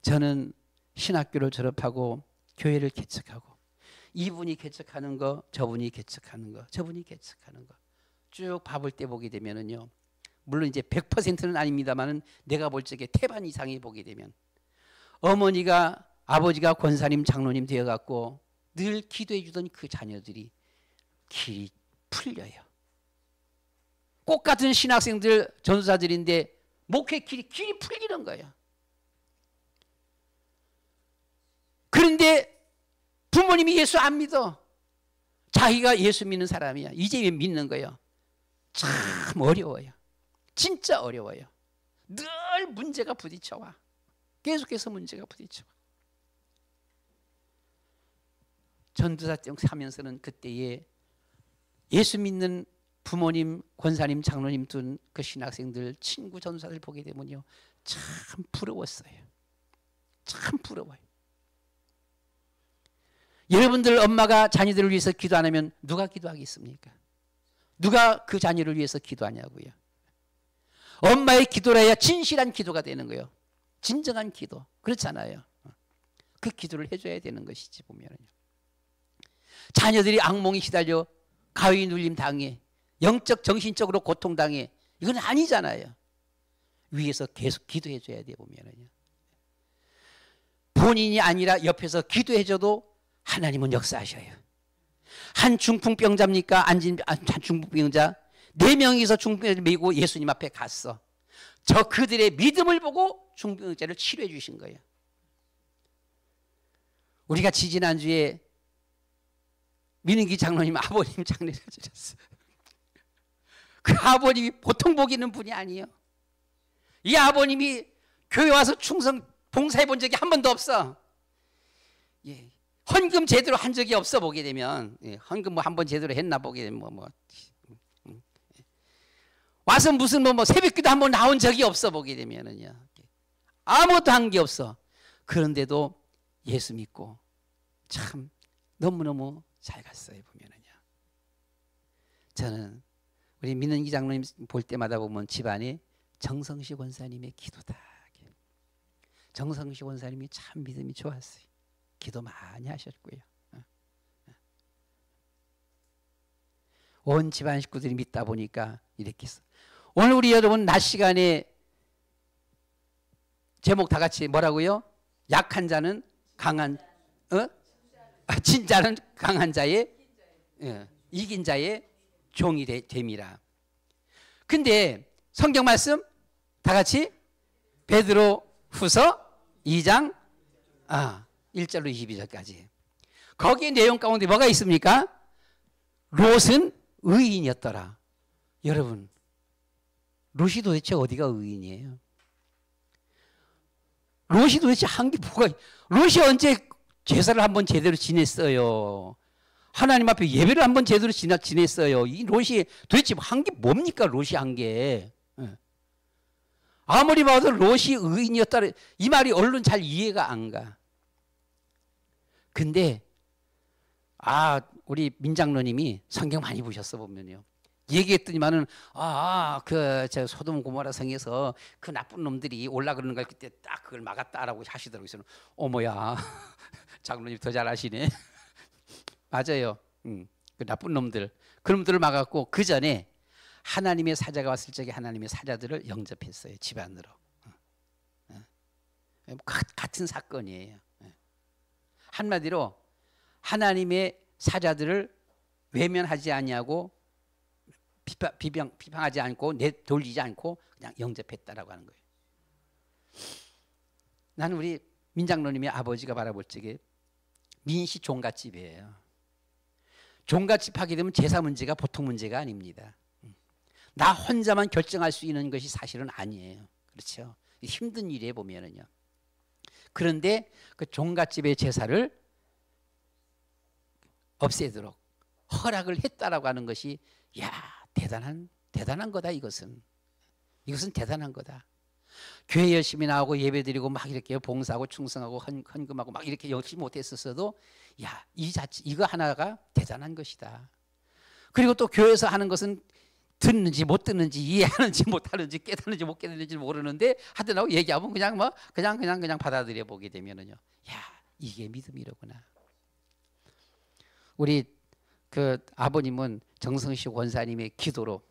A: 저는 신학교를 졸업하고 교회를 개척하고, 이분이 개척하는 거, 저분이 개척하는 거, 저분이 개척하는 거 쭉 봐볼 때 보게 되면은요, 물론 이제 100%는 아닙니다만은 내가 볼 적에 태반 이상이 보게 되면 어머니가, 아버지가 권사님, 장로님 되어갖고 늘 기도해 주던 그 자녀들이 길이 풀려요. 꽃 같은 신학생들, 전도사들인데 목회 길이 풀리는 거예요. 그런데 부모님이 예수 안 믿어. 자기가 예수 믿는 사람이야. 이제 믿는 거예요. 참 어려워요. 진짜 어려워요. 늘 문제가 부딪혀와. 계속해서 문제가 부딪혀와. 전도사 때 하면서는 그때에 예수 믿는 부모님, 권사님, 장로님 둔 그 신학생들, 친구 전도사들 보게 되면요, 참 부러웠어요. 참 부러워요. 여러분들 엄마가 자녀들을 위해서 기도 안 하면 누가 기도하겠습니까? 누가 그 자녀를 위해서 기도하냐고요. 엄마의 기도라야 진실한 기도가 되는 거예요. 진정한 기도. 그렇잖아요. 그 기도를 해줘야 되는 것이지 보면요. 자녀들이 악몽에 시달려 가위 눌림 당해, 영적 정신적으로 고통당해, 이건 아니잖아요. 위에서 계속 기도해줘야 돼 보면요. 본인이 아니라 옆에서 기도해줘도 하나님은 역사하셔요. 한 중풍병자입니까? 한 중풍병자 4명이서 중풍병자를 메고 예수님 앞에 갔어. 저 그들의 믿음을 보고 중풍병자를 치료해 주신 거예요. 우리가 지지난주에 민은기 장로님 아버님 장례를 지냈어요. 그 아버님이 보통 복 있는 분이 아니에요. 이 아버님이 교회 와서 충성 봉사해 본 적이 한 번도 없어. 예. 헌금 제대로 한 적이 없어 보게 되면, 예. 헌금 뭐 한 번 제대로 했나 보게 되면 와서 무슨 새벽기도 한 번 나온 적이 없어 보게 되면은요, 아무것도 한 게 없어. 그런데도 예수 믿고 참 너무너무 잘 갔어요 보면은요. 저는 우리 민은기 장로님 볼 때마다 보면 집안에 정성시 권사님의 기도다. 정성시 권사님이 참 믿음이 좋았어요. 기도 많이 하셨고요. 온 집안 식구들이 믿다 보니까 이렇게 했어. 오늘 우리 여러분 낮 시간에 제목 다 같이 뭐라고요? 약한 자는 강한, 진자는 강한 자의, 이긴 자의 종이 됨이라. 근데 성경 말씀 다 같이 베드로 후서 2장 1절로 22절까지. 거기에 내용 가운데 뭐가 있습니까? 롯은 의인이었더라. 여러분, 롯이 도대체 어디가 의인이에요? 롯이 도대체 한 게 뭐가, 롯이 언제 제사를 한번 제대로 지냈어요? 하나님 앞에 예배를 한번 제대로 지냈어요. 이 롯이 도대체 한 게 뭡니까? 롯이 한 게. 아무리 봐도 롯이 의인이었다. 이 말이 얼른 잘 이해가 안 가. 근데 우리 민장로님이 성경 많이 보셨어 보면요. 얘기했더니만은 저 소돔 고모라 성에서 그 나쁜 놈들이 올라그러는 걸 그때 딱 그걸 막았다라고 하시더라고요. 그래서 어머야, 장로님 더 잘하시네. 맞아요. 그 나쁜 놈들, 그 놈들을 막았고 그 전에 하나님의 사자가 왔을 적에 하나님의 사자들을 영접했어요. 집안으로. 같은 사건이에요. 한마디로 하나님의 사자들을 외면하지 아니하고 비방하지 않고 내돌리지 않고 그냥 영접했다라고 하는 거예요. 나는 우리 민장로님의 아버지가 바라볼 적에 민씨 종갓집이에요. 종갓집 하게 되면 제사 문제가 보통 문제가 아닙니다. 나 혼자만 결정할 수 있는 것이 사실은 아니에요. 그렇죠? 힘든 일에 보면은요. 그런데 그 종갓집의 제사를 없애도록 허락을 했다라고 하는 것이 대단한 거다. 이것은 대단한 거다. 교회 열심히 나오고 예배드리고 막 이렇게 봉사하고 충성하고 헌금하고 막 이렇게 열심히 못했었어도 이거 하나가 대단한 것이다. 그리고 또 교회에서 하는 것은 듣는지 못 듣는지 이해하는지 못하는지 깨닫는지 못 깨닫는지 모르는데 하더라고 얘기하면 그냥 받아들여 보게 되면은요. 이게 믿음이로구나. 우리 그 아버님은 정성식 원사님의 기도로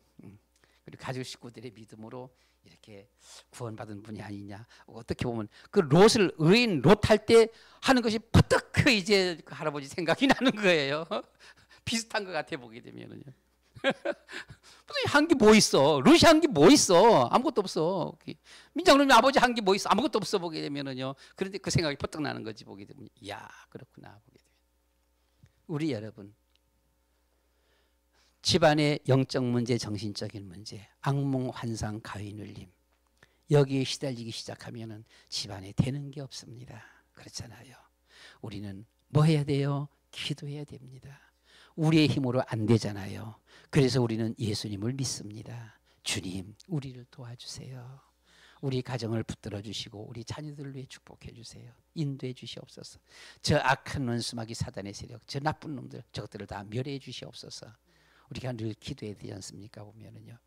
A: 그리고 가족 식구들의 믿음으로 이렇게 구원받은 분이 아니냐. 어떻게 보면 그 롯을 의인 롯 할 때 하는 것이 퍼뜩 이제 그 할아버지 생각이 나는 거예요. 비슷한 것 같아 보게 되면은요. 한 게 뭐 있어? 롯이 한 게 뭐 있어? 아무것도 없어. 민장로님 아버지 한 게 뭐 있어? 아무것도 없어 보게 되면은요. 그런데 그 생각이 퍼뜩 나는 거지 보게 되면 그렇구나 보게 되면. 우리 여러분 집안의 영적 문제, 정신적인 문제, 악몽, 환상, 가위눌림 여기에 시달리기 시작하면은 집안에 되는 게 없습니다. 그렇잖아요. 우리는 뭐 해야 돼요? 기도해야 됩니다. 우리의 힘으로 안 되잖아요. 그래서 우리는 예수님을 믿습니다. 주님, 우리를 도와주세요. 우리 가정을 붙들어 주시고 우리 자녀들을 위해 축복해 주세요. 인도해 주시옵소서. 저 악한 원수마귀 사단의 세력, 저 나쁜 놈들 저것들을 다 멸해 주시옵소서. 우리가 늘 기도해야 되지 않습니까? 보면은요.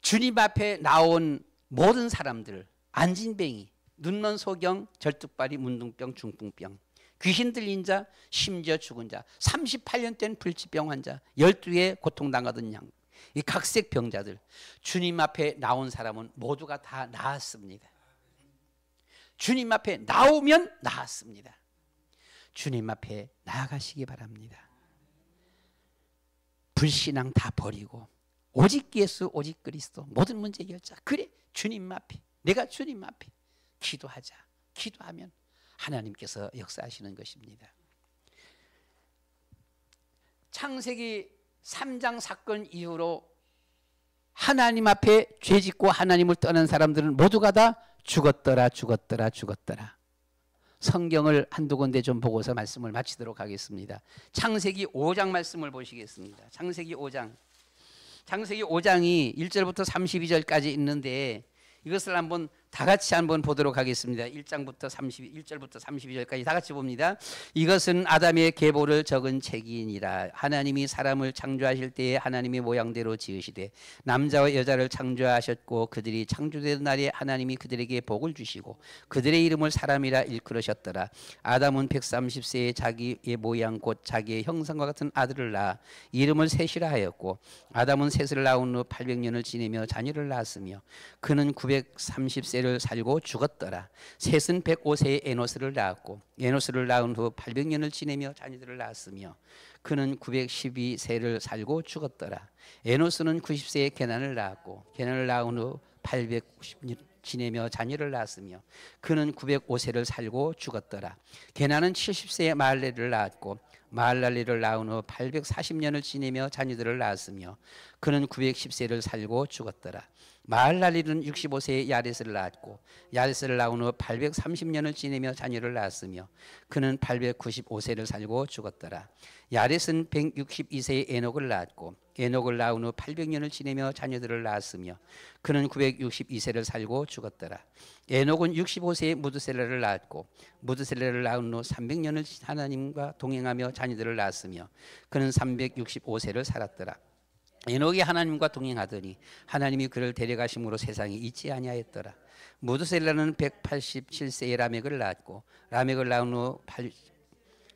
A: 주님 앞에 나온 모든 사람들, 안진뱅이, 눈먼 소경, 절뚝발이, 문둥병, 중풍병, 귀신 들린 자, 심지어 죽은 자, 38년 된 불치병 환자, 12에 고통당하던 양, 이 각색 병자들, 주님 앞에 나온 사람은 모두가 다 나았습니다. 주님 앞에 나오면 나았습니다. 주님 앞에 나아가시기 바랍니다. 불신앙 다 버리고 오직 예수, 오직 그리스도, 모든 문제 해결자. 그래, 주님 앞에, 내가 주님 앞에 기도하자. 기도하면 하나님께서 역사하시는 것입니다. 창세기 3장 사건 이후로 하나님 앞에 죄짓고 하나님을 떠난 사람들은 모두가 다 죽었더라. 성경을 한두 군데 좀 보고서 말씀을 마치도록 하겠습니다. 창세기 5장 말씀을 보시겠습니다. 창세기 5장. 창세기 5장이 1절부터 32절까지 있는데 이것을 한번 다 같이 한번 보도록 하겠습니다. 1절부터 32절까지 다 같이 봅니다. 이것은 아담의 계보를 적은 책이니라. 하나님이 사람을 창조하실 때에 하나님의 모양대로 지으시되 남자와 여자를 창조하셨고 그들이 창조된 날에 하나님이 그들에게 복을 주시고 그들의 이름을 사람이라 일컬으셨더라. 아담은 130세에 자기의 모양 곧 자기의 형상과 같은 아들을 낳아 이름을 셋이라 하였고 아담은 셋을 낳은 후 800년을 지내며 자녀를 낳았으며 그는 930세를 살고 죽었더라. 셋은 105세에 에노스를 낳았고 에노스를 낳은 후 800년을 지내며 자녀들을 낳았으며 그는 912세를 살고 죽었더라. 에노스는 90세에 게난을 낳았고 게난을 낳은 후 890년 지내며 자녀를 낳았으며 그는 905세를 살고 죽었더라. 게난은 70세에 마할렐을 낳았고 마할랄레를 낳은 후 840년을 지내며 자녀들을 낳았으며 그는 910세를 살고 죽었더라. 마할랄일은 65세에 야렛을 낳았고 야렛을 낳은 후 830년을 지내며 자녀를 낳았으며 그는 895세를 살고 죽었더라. 야렛은 162세에 에녹을 낳았고 에녹을 낳은 후 800년을 지내며 자녀들을 낳았으며 그는 962세를 살고 죽었더라. 에녹은 65세에 무드셀라를 낳았고 무드셀라를 낳은 후 300년을 하나님과 동행하며 자녀들을 낳았으며 그는 365세를 살았더라. 에녹이 하나님과 동행하더니 하나님이 그를 데려가심으로 세상에 있지 아니하였더라. 무드셀라는 187세에 라멕을 낳았고 라멕을 낳은 후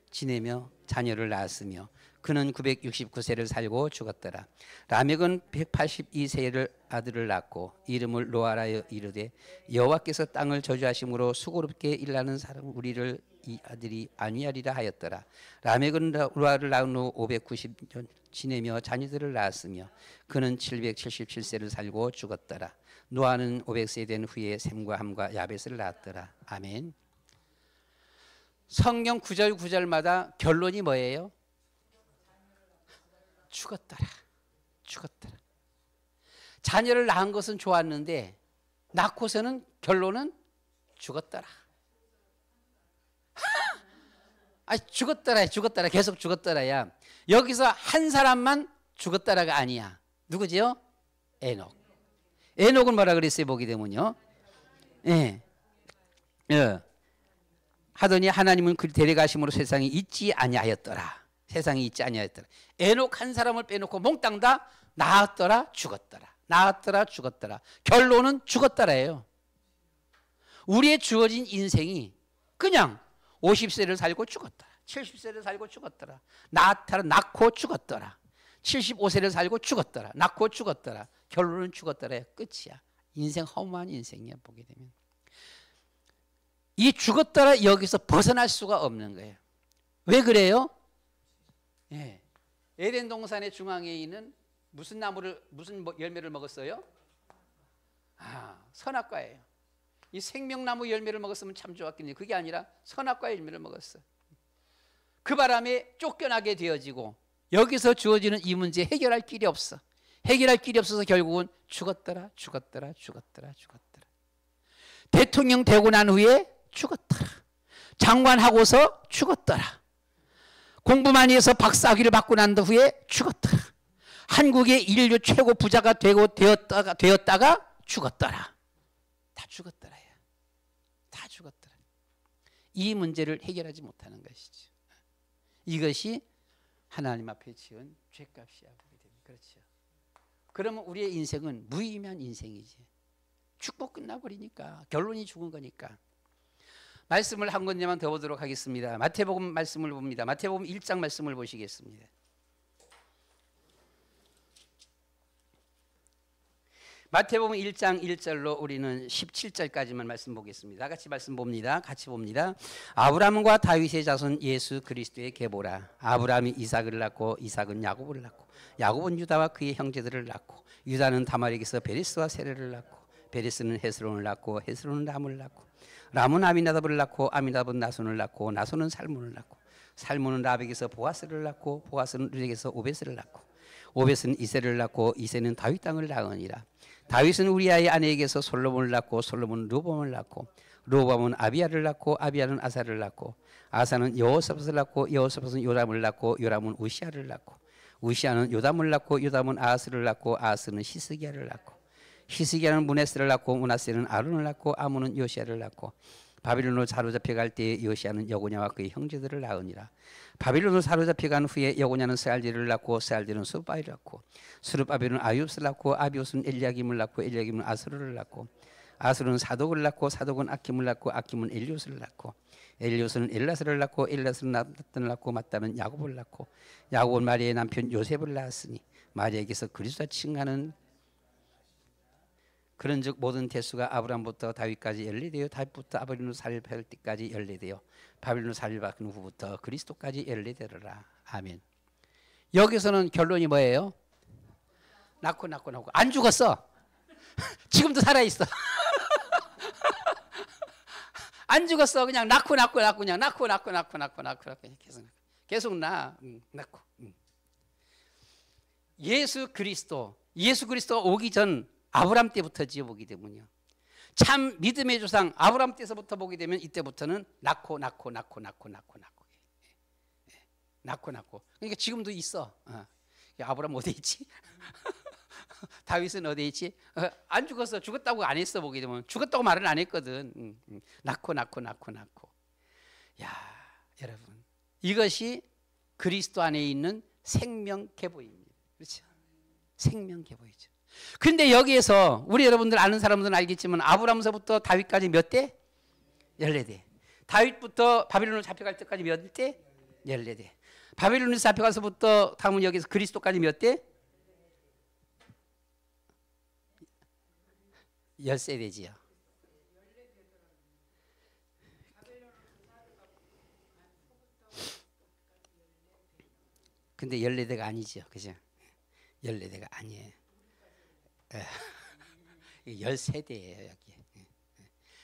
A: 지내며 자녀를 낳았으며 그는 969세를 살고 죽었더라. 라멕은 182세를 아들을 낳고 이름을 노아라여 이르되 여호와께서 땅을 저주하심으로 수고롭게 일하는 사람 우리를 이 아들이 아니하리라 하였더라. 라멕은 노아를 낳은 후 590년 지내며 자녀들을 낳았으며 그는 777세를 살고 죽었더라. 노아는 500세 된 후에 셈과 함과 야벳을 낳았더라. 아멘. 성경 구절마다 결론이 뭐예요? 죽었더라. 죽었더라. 자녀를 낳은 것은 좋았는데 낳고서는 결론은 죽었더라. 아, 죽었더라. 계속 죽었더라야. 여기서 한 사람만 죽었더라가 아니야. 누구지요? 에녹. 에녹은 뭐라 그랬어요? 보게 되면요. 예. 하더니 하나님은 그를 데려가심으로 세상에 있지 아니하였더라. 세상에 있지 아니하였더라. 에녹 한 사람을 빼놓고 몽땅 다 낳았더라, 죽었더라. 낳았더라, 죽었더라. 결론은 죽었더라예요. 우리의 주어진 인생이 그냥 50세를 살고 죽었더라. 70세를 살고 죽었더라. 낳고 죽었더라. 75세를 살고 죽었더라. 낳고 죽었더라. 결론은 죽었더라야. 끝이야. 인생 허무한 인생이야. 보게 되면 이 죽었더라 여기서 벗어날 수가 없는 거예요. 왜 그래요? 예. 에덴 동산의 중앙에 있는 무슨 열매를 먹었어요? 선악과예요. 이 생명나무 열매를 먹었으면 참 좋았겠네요. 그게 아니라 선악과 열매를 먹었어. 그 바람에 쫓겨나게 되어지고 여기서 주어지는 이 문제 해결할 길이 없어. 해결할 길이 없어서 결국은 죽었더라. 대통령 되고 난 후에 죽었더라. 장관하고서 죽었더라. 공부 많이 해서 박사학위를 받고 난 후에 죽었더라. 한국의 인류 최고 부자가 되었다가 죽었더라. 다 죽었더라. 이 문제를 해결하지 못하는 것이죠. 이것이 하나님 앞에 지은 죄값이야. 그렇죠. 그러면 우리의 인생은 무의미한 인생이지. 죽고 끝나버리니까. 결론이 죽은 거니까. 말씀을 한 군데만 더 보도록 하겠습니다. 마태복음 말씀을 봅니다. 마태복음 1장 말씀을 보시겠습니다. 마태복음 1장 1절로 우리는 17절까지만 말씀 보겠습니다. 같이 말씀 봅니다. 같이 봅니다. 아브라함과 다윗의 자손 예수 그리스도의 계보라. 아브라함이 이삭을 낳고 이삭은 야곱을 낳고 야곱은 유다와 그의 형제들을 낳고 유다는 다말에게서 베레스와 세레를 낳고 베레스는 헤스론을 낳고 헤스론은 람을 낳고 람은 아미나답을 낳고 아미나답은 나손을 낳고 나손은 살몬을 낳고 살몬은 라벡에서 보아스를 낳고 보아스는 르렉에서 오벳을 낳고 오벳은 이세를 낳고 이세는 다윗 땅을 낳으니라. 다윗은 우리아의 아내에게서 솔로몬을 낳고 솔로몬은 르호보암을 낳고 르호보암은 아비야를 낳고 아비야는 아사를 낳고 아사는 여호사밧을 낳고 여호사밧은 요람을 낳고 요람은 우시아를 낳고 우시아는 요담을 낳고 요담은 아하스를 낳고 아하스는 히스기야를 낳고 히스기야는 므낫세를 낳고 므낫세는 아론을 낳고 아몬은 요시아를 낳고 바빌론으로 사로잡혀 갈 때에 요시아는 여고냐와 그의 형제들을 낳으니라. 바빌론으로 사로잡혀 간 후에 여고냐는 스알디를 낳고 스알디는 수르바벨을 낳고 수르바벨은 아비옷을 낳고 아비옷은 엘리야김을 낳고 엘리야김은 아스루를 낳고 아스루는 사독을 낳고 사독은 아킴을 낳고 아킴은 엘리옷을 낳고 엘리옷은 엘라스를 낳고 엘라스는 마따를 낳고 마따는 야곱을 낳고 야곱은 마리아의 남편 요셉을 낳았으니 마리아에게서 그리스도와 칭하는 그런즉 모든 대수가 아브라함부터 다윗까지 연례되어 다윗부터 바빌론으로 살려갈 때까지 연례되어 바빌론으로 살려받은 후부터 그리스도까지 연례되리라. 아멘. 여기서는 결론이 뭐예요? 낳고 안 죽었어. 지금도 살아있어. 안 죽었어. 그냥 낳고 그냥 낳고 계속 낳고. 예수 그리스도 오기 전 아브람 때부터지요. 보게 되면요. 참 믿음의 조상 아브람 때서부터 보게 되면 이때부터는 낳고. 그러니까 지금도 있어. 아브람 어디 있지? 다윗은 어디 있지? 안 죽었어. 죽었다고 안 했어. 보게 되면 죽었다고 말은 안 했거든. 낳고. 야, 여러분, 이것이 그리스도 안에 있는 생명 계보입니다. 그렇죠? 생명 계보이죠. 근데 여기에서 우리 여러분들 아는 사람들은 알겠지만 아브람서부터 다윗까지 몇 대? 14대. 다윗부터 바빌론으로 잡혀갈 때까지 몇 대? 14대. 바빌론에서 잡혀가서부터 다음은 여기서 그리스도까지 몇 대? 10세대지요. 근데 14대가 아니죠. 그죠? 14대가 아니에요. 10세대예요, 여기.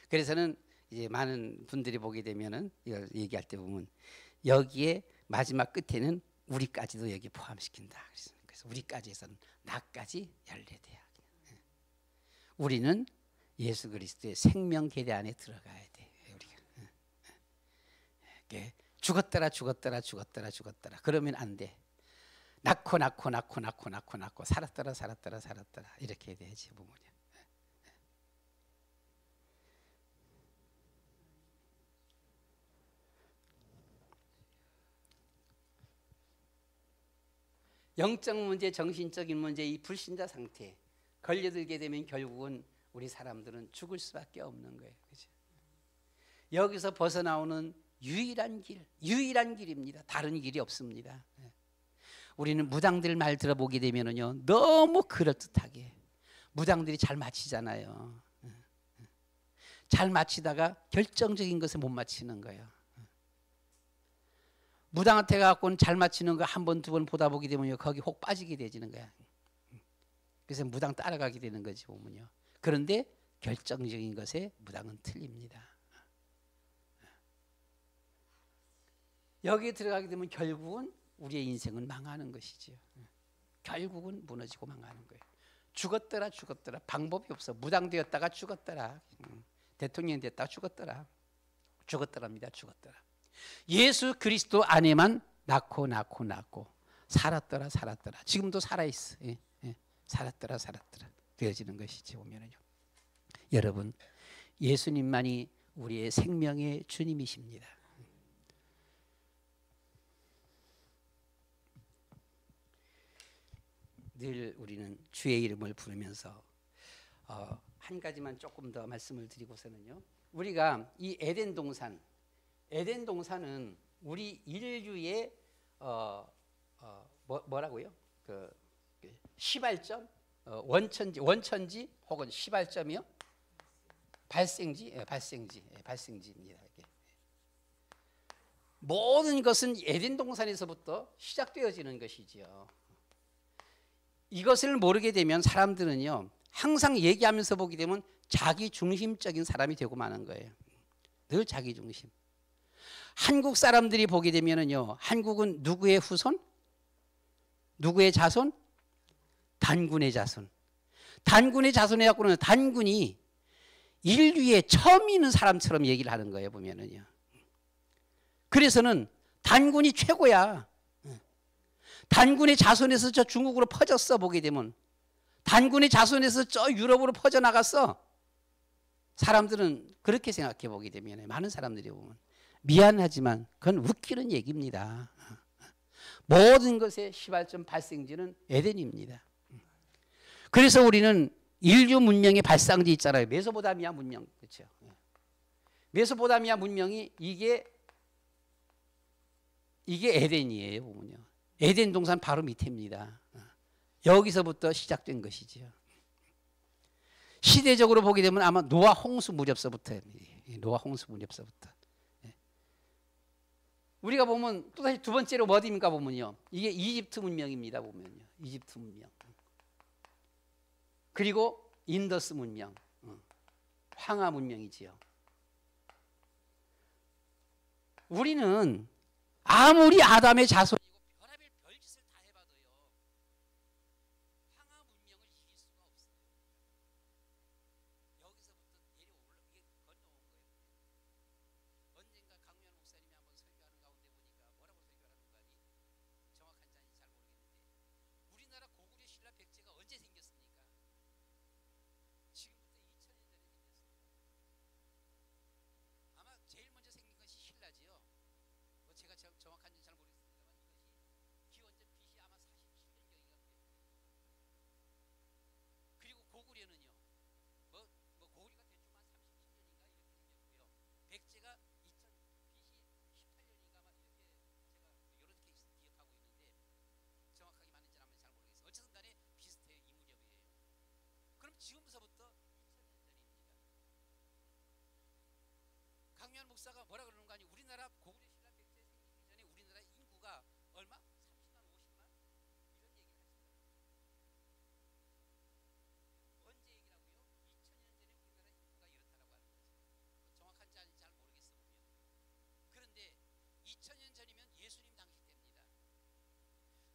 A: 그래서는 이제 많은 분들이 보게 되면은 이걸 얘기할 때 보면 여기에 마지막 끝에는 우리까지도 여기 포함시킨다. 그래서 우리까지 해서는 나까지 14대야. 우리는 예수 그리스도의 생명 계대 안에 들어가야 돼. 우리가 죽었더라. 그러면 안 돼. 낳고 살았더라 이렇게 돼야지 부모님. 영적 문제, 정신적인 문제, 이 불신자 상태에 걸려들게 되면 결국은 우리 사람들은 죽을 수밖에 없는 거예요. 그렇죠? 여기서 벗어나오는 유일한 길입니다. 다른 길이 없습니다. 우리는 무당들 말 들어보게 되면은요, 너무 그럴듯하게 무당들이 잘 마치잖아요. 잘 마치다가 결정적인 것을 못 마치는 거예요. 무당한테 갖고는 잘 마치는 거 한 번, 두 번 보다 보게 되면요, 거기 혹 빠지게 되지는 거야. 그래서 무당 따라가게 되는 거지 보면요. 그런데 결정적인 것에 무당은 틀립니다. 여기에 들어가게 되면 결국은 우리의 인생은 망하는 것이지요. 결국은 무너지고 망하는 거예요. 죽었더라. 방법이 없어. 무당 되었다가 죽었더라. 대통령 됐다가 죽었더랍니다. 예수 그리스도 안에만 낳고 살았더라. 지금도 살아있어. 살았더라 되어지는 것이지 보면은요. 여러분, 예수님만이 우리의 생명의 주님이십니다. 늘 우리는 주의 이름을 부르면서 한 가지만 조금 더 말씀을 드리고서는요. 우리가 이 에덴 동산은 우리 인류의 뭐라고요? 그 시발점, 원천지 혹은 시발점이요? 발생지입니다. 모든 것은 에덴 동산에서부터 시작되어지는 것이지요. 이것을 모르게 되면 사람들은요, 항상 얘기하면서 보게 되면 자기 중심적인 사람이 되고 마는 거예요. 늘 자기 중심. 한국 사람들이 보게 되면은요, 한국은 누구의 후손? 누구의 자손? 단군의 자손. 단군의 자손에 갖고는 단군이 인류에 처음 있는 사람처럼 얘기를 하는 거예요, 보면은요. 그래서는 단군이 최고야. 단군의 자손에서 저 중국으로 퍼졌어. 보게 되면 단군의 자손에서 저 유럽으로 퍼져나갔어. 사람들은 그렇게 생각해 보게 되면, 많은 사람들이 보면 미안하지만 그건 웃기는 얘기입니다. 모든 것의 시발점 발생지는 에덴입니다. 그래서 우리는 인류 문명의 발상지 있잖아요. 메소포타미아 문명. 그렇죠? 메소포타미아 문명이 이게 에덴이에요, 보면요. 에덴 동산 바로 밑입니다. 여기서부터 시작된 것이지요. 시대적으로 보게 되면 아마 노아 홍수 무렵서부터. 우리가 보면 또 다시 두 번째로 어디입니까 보면요. 이게 이집트 문명입니다, 보면요. 이집트 문명. 그리고 인더스 문명. 황하 문명이지요. 우리는 아무리 아담의 자손이고 별의별 별짓을 다 해봐도요, 황하 문명을 이길 수가 없어요. 우리나라 고구려 신라 백제 생기기 전에 우리나라 인구가 얼마? 30만 50만 이런 얘기를 하시더라고요. 언제 얘기라고요? 2000년 전에 우리나라 인구가 이렇다라고 하는 거죠. 정확한지 아닌지 잘 모르겠어 보면. 그런데 2000년 전이면 예수님 당시 때입니다.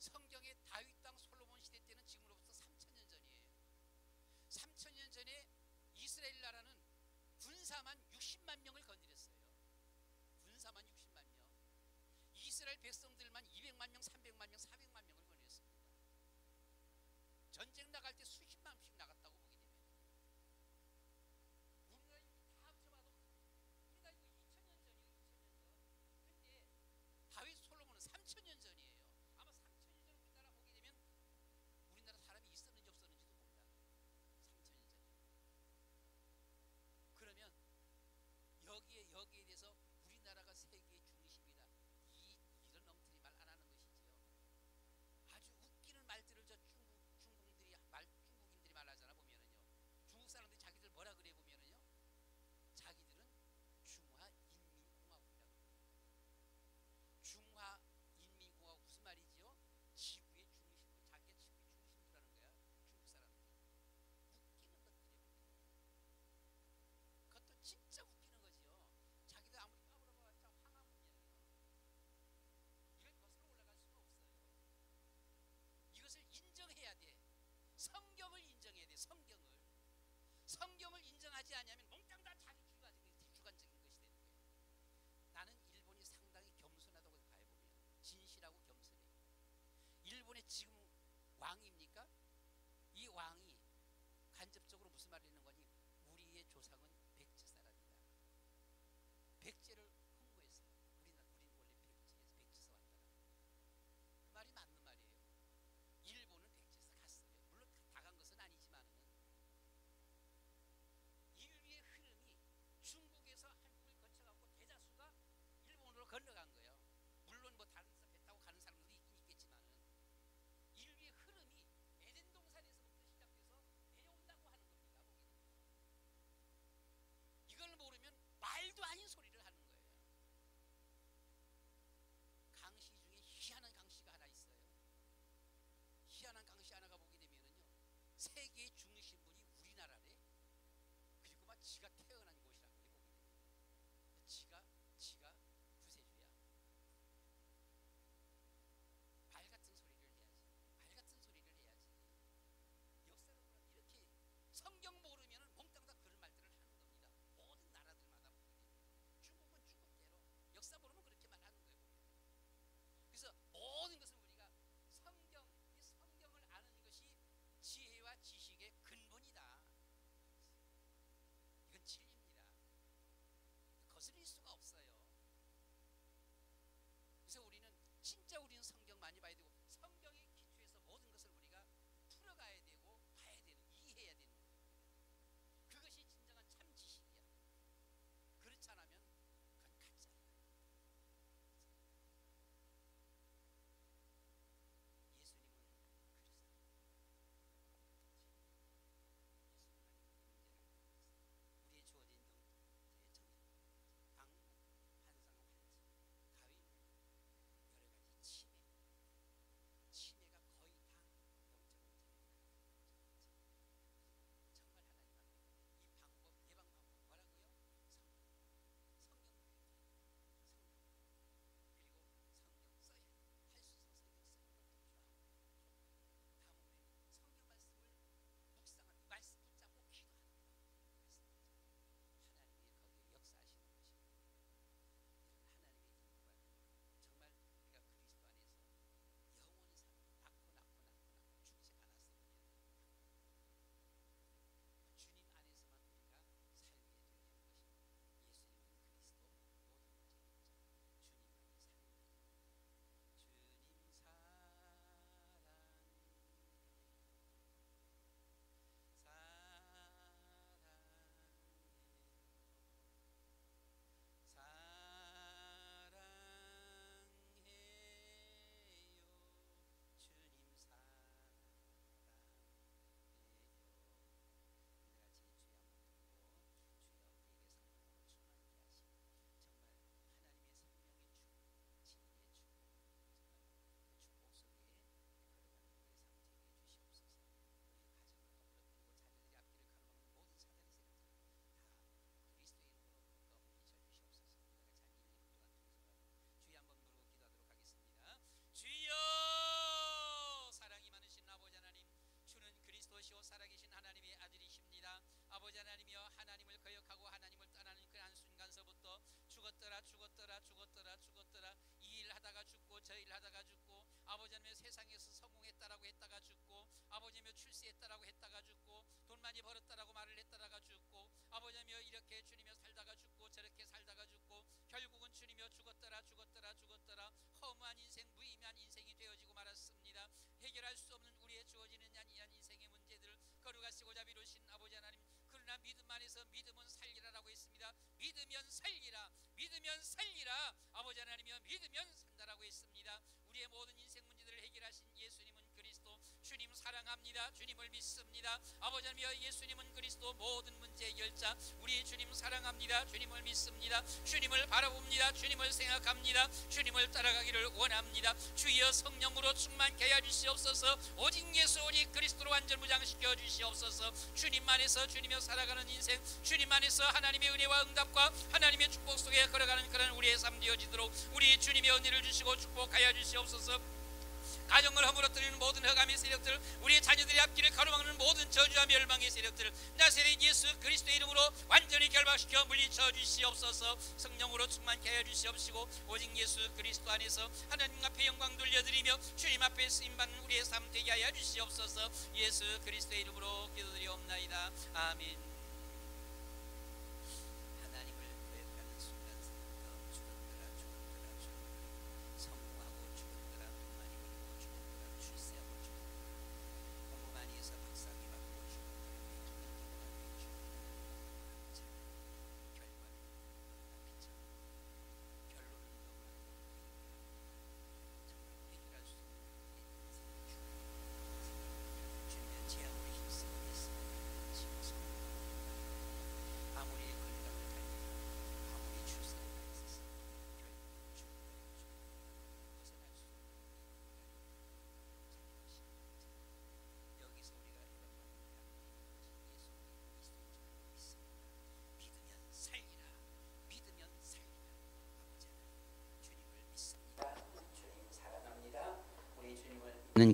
A: 성경의 다윗 땅 솔로몬 시대 때는 지금으로부터 3000년 전이에요. 3000년 전에 이스라엘 나라는 군사만 60만 명을 건드렸어요. 군사만 60만 명. 이스라엘 백성들만 200만 명, 300만 명, 400만 명을 건드렸습니다. 전쟁 나갈 때 수십만 명씩 나갔다고 보게 되면 우리나라 인구 다 합쳐봐도 우리나라 인구 2000년 전이에요. 2000년 전. 근데 다윗 솔로몬은 3000년 전이에요. 아마 3000년 전 우리나라 보게 되면 우리나라 사람이 있었는지 없었는지도 몰라. 3000년 전에. 그러면 여기에 대해서 우리나라가 세계의 중심이다. 이런 엉터리 말 안 하는 것이지요. 아주 웃기는 말들을 저 중국인들이 말하잖아 보면은요. 중국 사람들이 자기들 뭐라 그래 보면은요. 자기들은 중화인민공화국이라고 그래요. 중화인민공화국 무슨 말이지요? 지구의 중심부, 자기가 지구의 중심부라는 거야. 중국 사람들이. 웃기는 것들이에요. 그것도 진짜 웃기는 거지요. 자기들 아무리 까불어봤자 황하문이에요. 이걸 거슬러 올라갈 수가 없어요. 이것을 인정해야 돼. 성경을 인정해야 돼. 성경을 인정하지 않으면 몽땅 다 자기 주관적인 것이 되는 거예요. 나는 일본이 상당히 겸손하다고 봐요. 보면 진실하고 겸손해. 일본의 지금 왕입니까? 이 왕이 간접적으로 무슨 말을 하는 거니? 우리의 조상은 백제 사람이다. 백제를 흠모했어요. 우리는 원래 백제에서 왔다. 그 말이 맞는 말이에요. 일본은 백제에서 갔어요. 물론 다 간 것은 아니지만은 인류의 흐름이 중국에서 한국을 거쳐갖고 대다수가 일본으로 건너간 거예요. 물론 뭐 다른 데서 배 타고 가는 사람들도 있긴 있겠지만은 인류의 흐름이 에덴 동산에서부터 시작돼서 내려온다고 하는 겁니다. 보게 되면 이걸 모르면 말도 아닌 소리를 하는 거예요. 강시 중에 희한한 강시가 하나 있어요. 희한한 강시 하나가 보게 되면은요, 세계의 중심분이 우리나라래. 그리고 막 지가 태어난 곳이라고 보게 되면 지가 구세주야. 말 같은 소리를 해야지. 말 같은 소리를 해야지. 역사를 이렇게 성경 모르면은 몽땅 다 그런 말들을 하는 겁니다. 모든 나라들마다 보게 되면 중국은 중국대로 역사 모르면 그렇게만 하는 거예요. 그래서 모든 것은 우리가 이 성경을 아는 것이 지혜와 지식의 근본이다. 이건 하나님이여 하나님을 거역하고 하나님을 떠나는 그 한순간서부터 죽었더라 죽었더라 죽었더라 죽었더라 이 일 하다가 죽고 저 일 하다가 죽고 아버지 하나님 세상에서 성공했다라고 했다가 죽고 아버지 하나님 출세했다라고 했다가 죽고 돈 많이 벌었다라고 말을 했다가 죽고 아버지 하나님 이렇게 주님여 살다가 죽고 저렇게 살다가 죽고 결국은 주님여 죽었더라 죽었더라 죽었더라 허무한 인생 무의미한 인생이 되어지고 말았습니다. 해결할 수 없는 우리의 주어지는 야니한 인생의 문제들 거룩하시고자 비로신 아버지 하나님 그러나 믿음 안에서 믿음은 살리라라고 했습니다. 믿으면 살리라 믿으면 살리라 아버지 하나님이여 믿으면 산다라고 했습니다. 우리의 모든 인생 문제들을 해결하신 예수님은 그리스도 주님 사랑합니다. 주님을 믿습니다. 아버지 하나님이여 예수님은 그리스도 모든 문제 해결자 우리 주님 사랑합니다. 주님을 믿습니다. 주님을 바라봅니다. 주님을 생각합니다. 주님을 따라가기를 원합니다. 주여 성령으로 충만케 하여 주시옵소서. 오직 예수 오직 그리스도로 완전 무장시켜 주시옵소서. 주님 안에서 주님여 살아가는 인생 주님 안에서 하나님의 은혜와 응답과 하나님의 축복 속에 걸어가는 그런 우리의 삶 되어지도록 우리 주님의 은혜를 주시고 축복하여 주시옵소서. 가정을 허물어뜨리는 모든 흑암의 세력들 우리의 자녀들의 앞길을 가로막는 모든 저주와 멸망의 세력들 나사렛 예수 그리스도의 이름으로 완전히 결박시켜 물리쳐 주시옵소서. 성령으로 충만케 하여 주시옵시고 오직 예수 그리스도 안에서 하나님 앞에 영광 돌려드리며 주님 앞에 쓰임받는 우리의 삶 되게 하여 주시옵소서. 예수 그리스도의 이름으로 기도드리옵나이다. 아멘.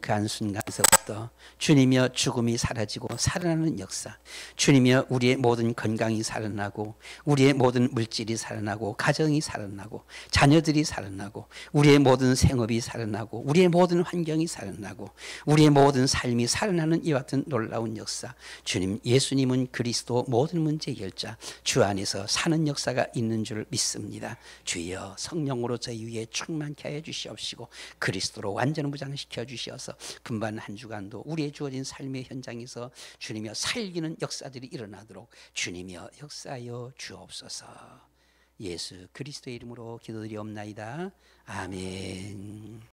A: 그 한순간에서부터 주님이여 죽음이 사라지고 살아나는 역사 주님이여 우리의 모든 건강이 살아나고 우리의 모든 물질이 살아나고 가정이 살아나고 자녀들이 살아나고 우리의 모든 생업이 살아나고 우리의 모든 환경이 살아나고 우리의 모든 삶이 살아나는 이와 같은 놀라운 역사 주님 예수님은 그리스도 모든 문제 해결자 주 안에서 사는 역사가 있는 줄 믿습니다. 주여 성령으로 저희 위에 충만케 하여 주시옵시고 그리스도로 완전 무장시켜 주시옵소서. 금반 한 주간도 우리의 주어진 삶의 현장에서 주님이여 살기는 역사들이 일어나도록 주님이여 역사하여 주옵소서. 예수 그리스도의 이름으로 기도드리옵나이다. 아멘.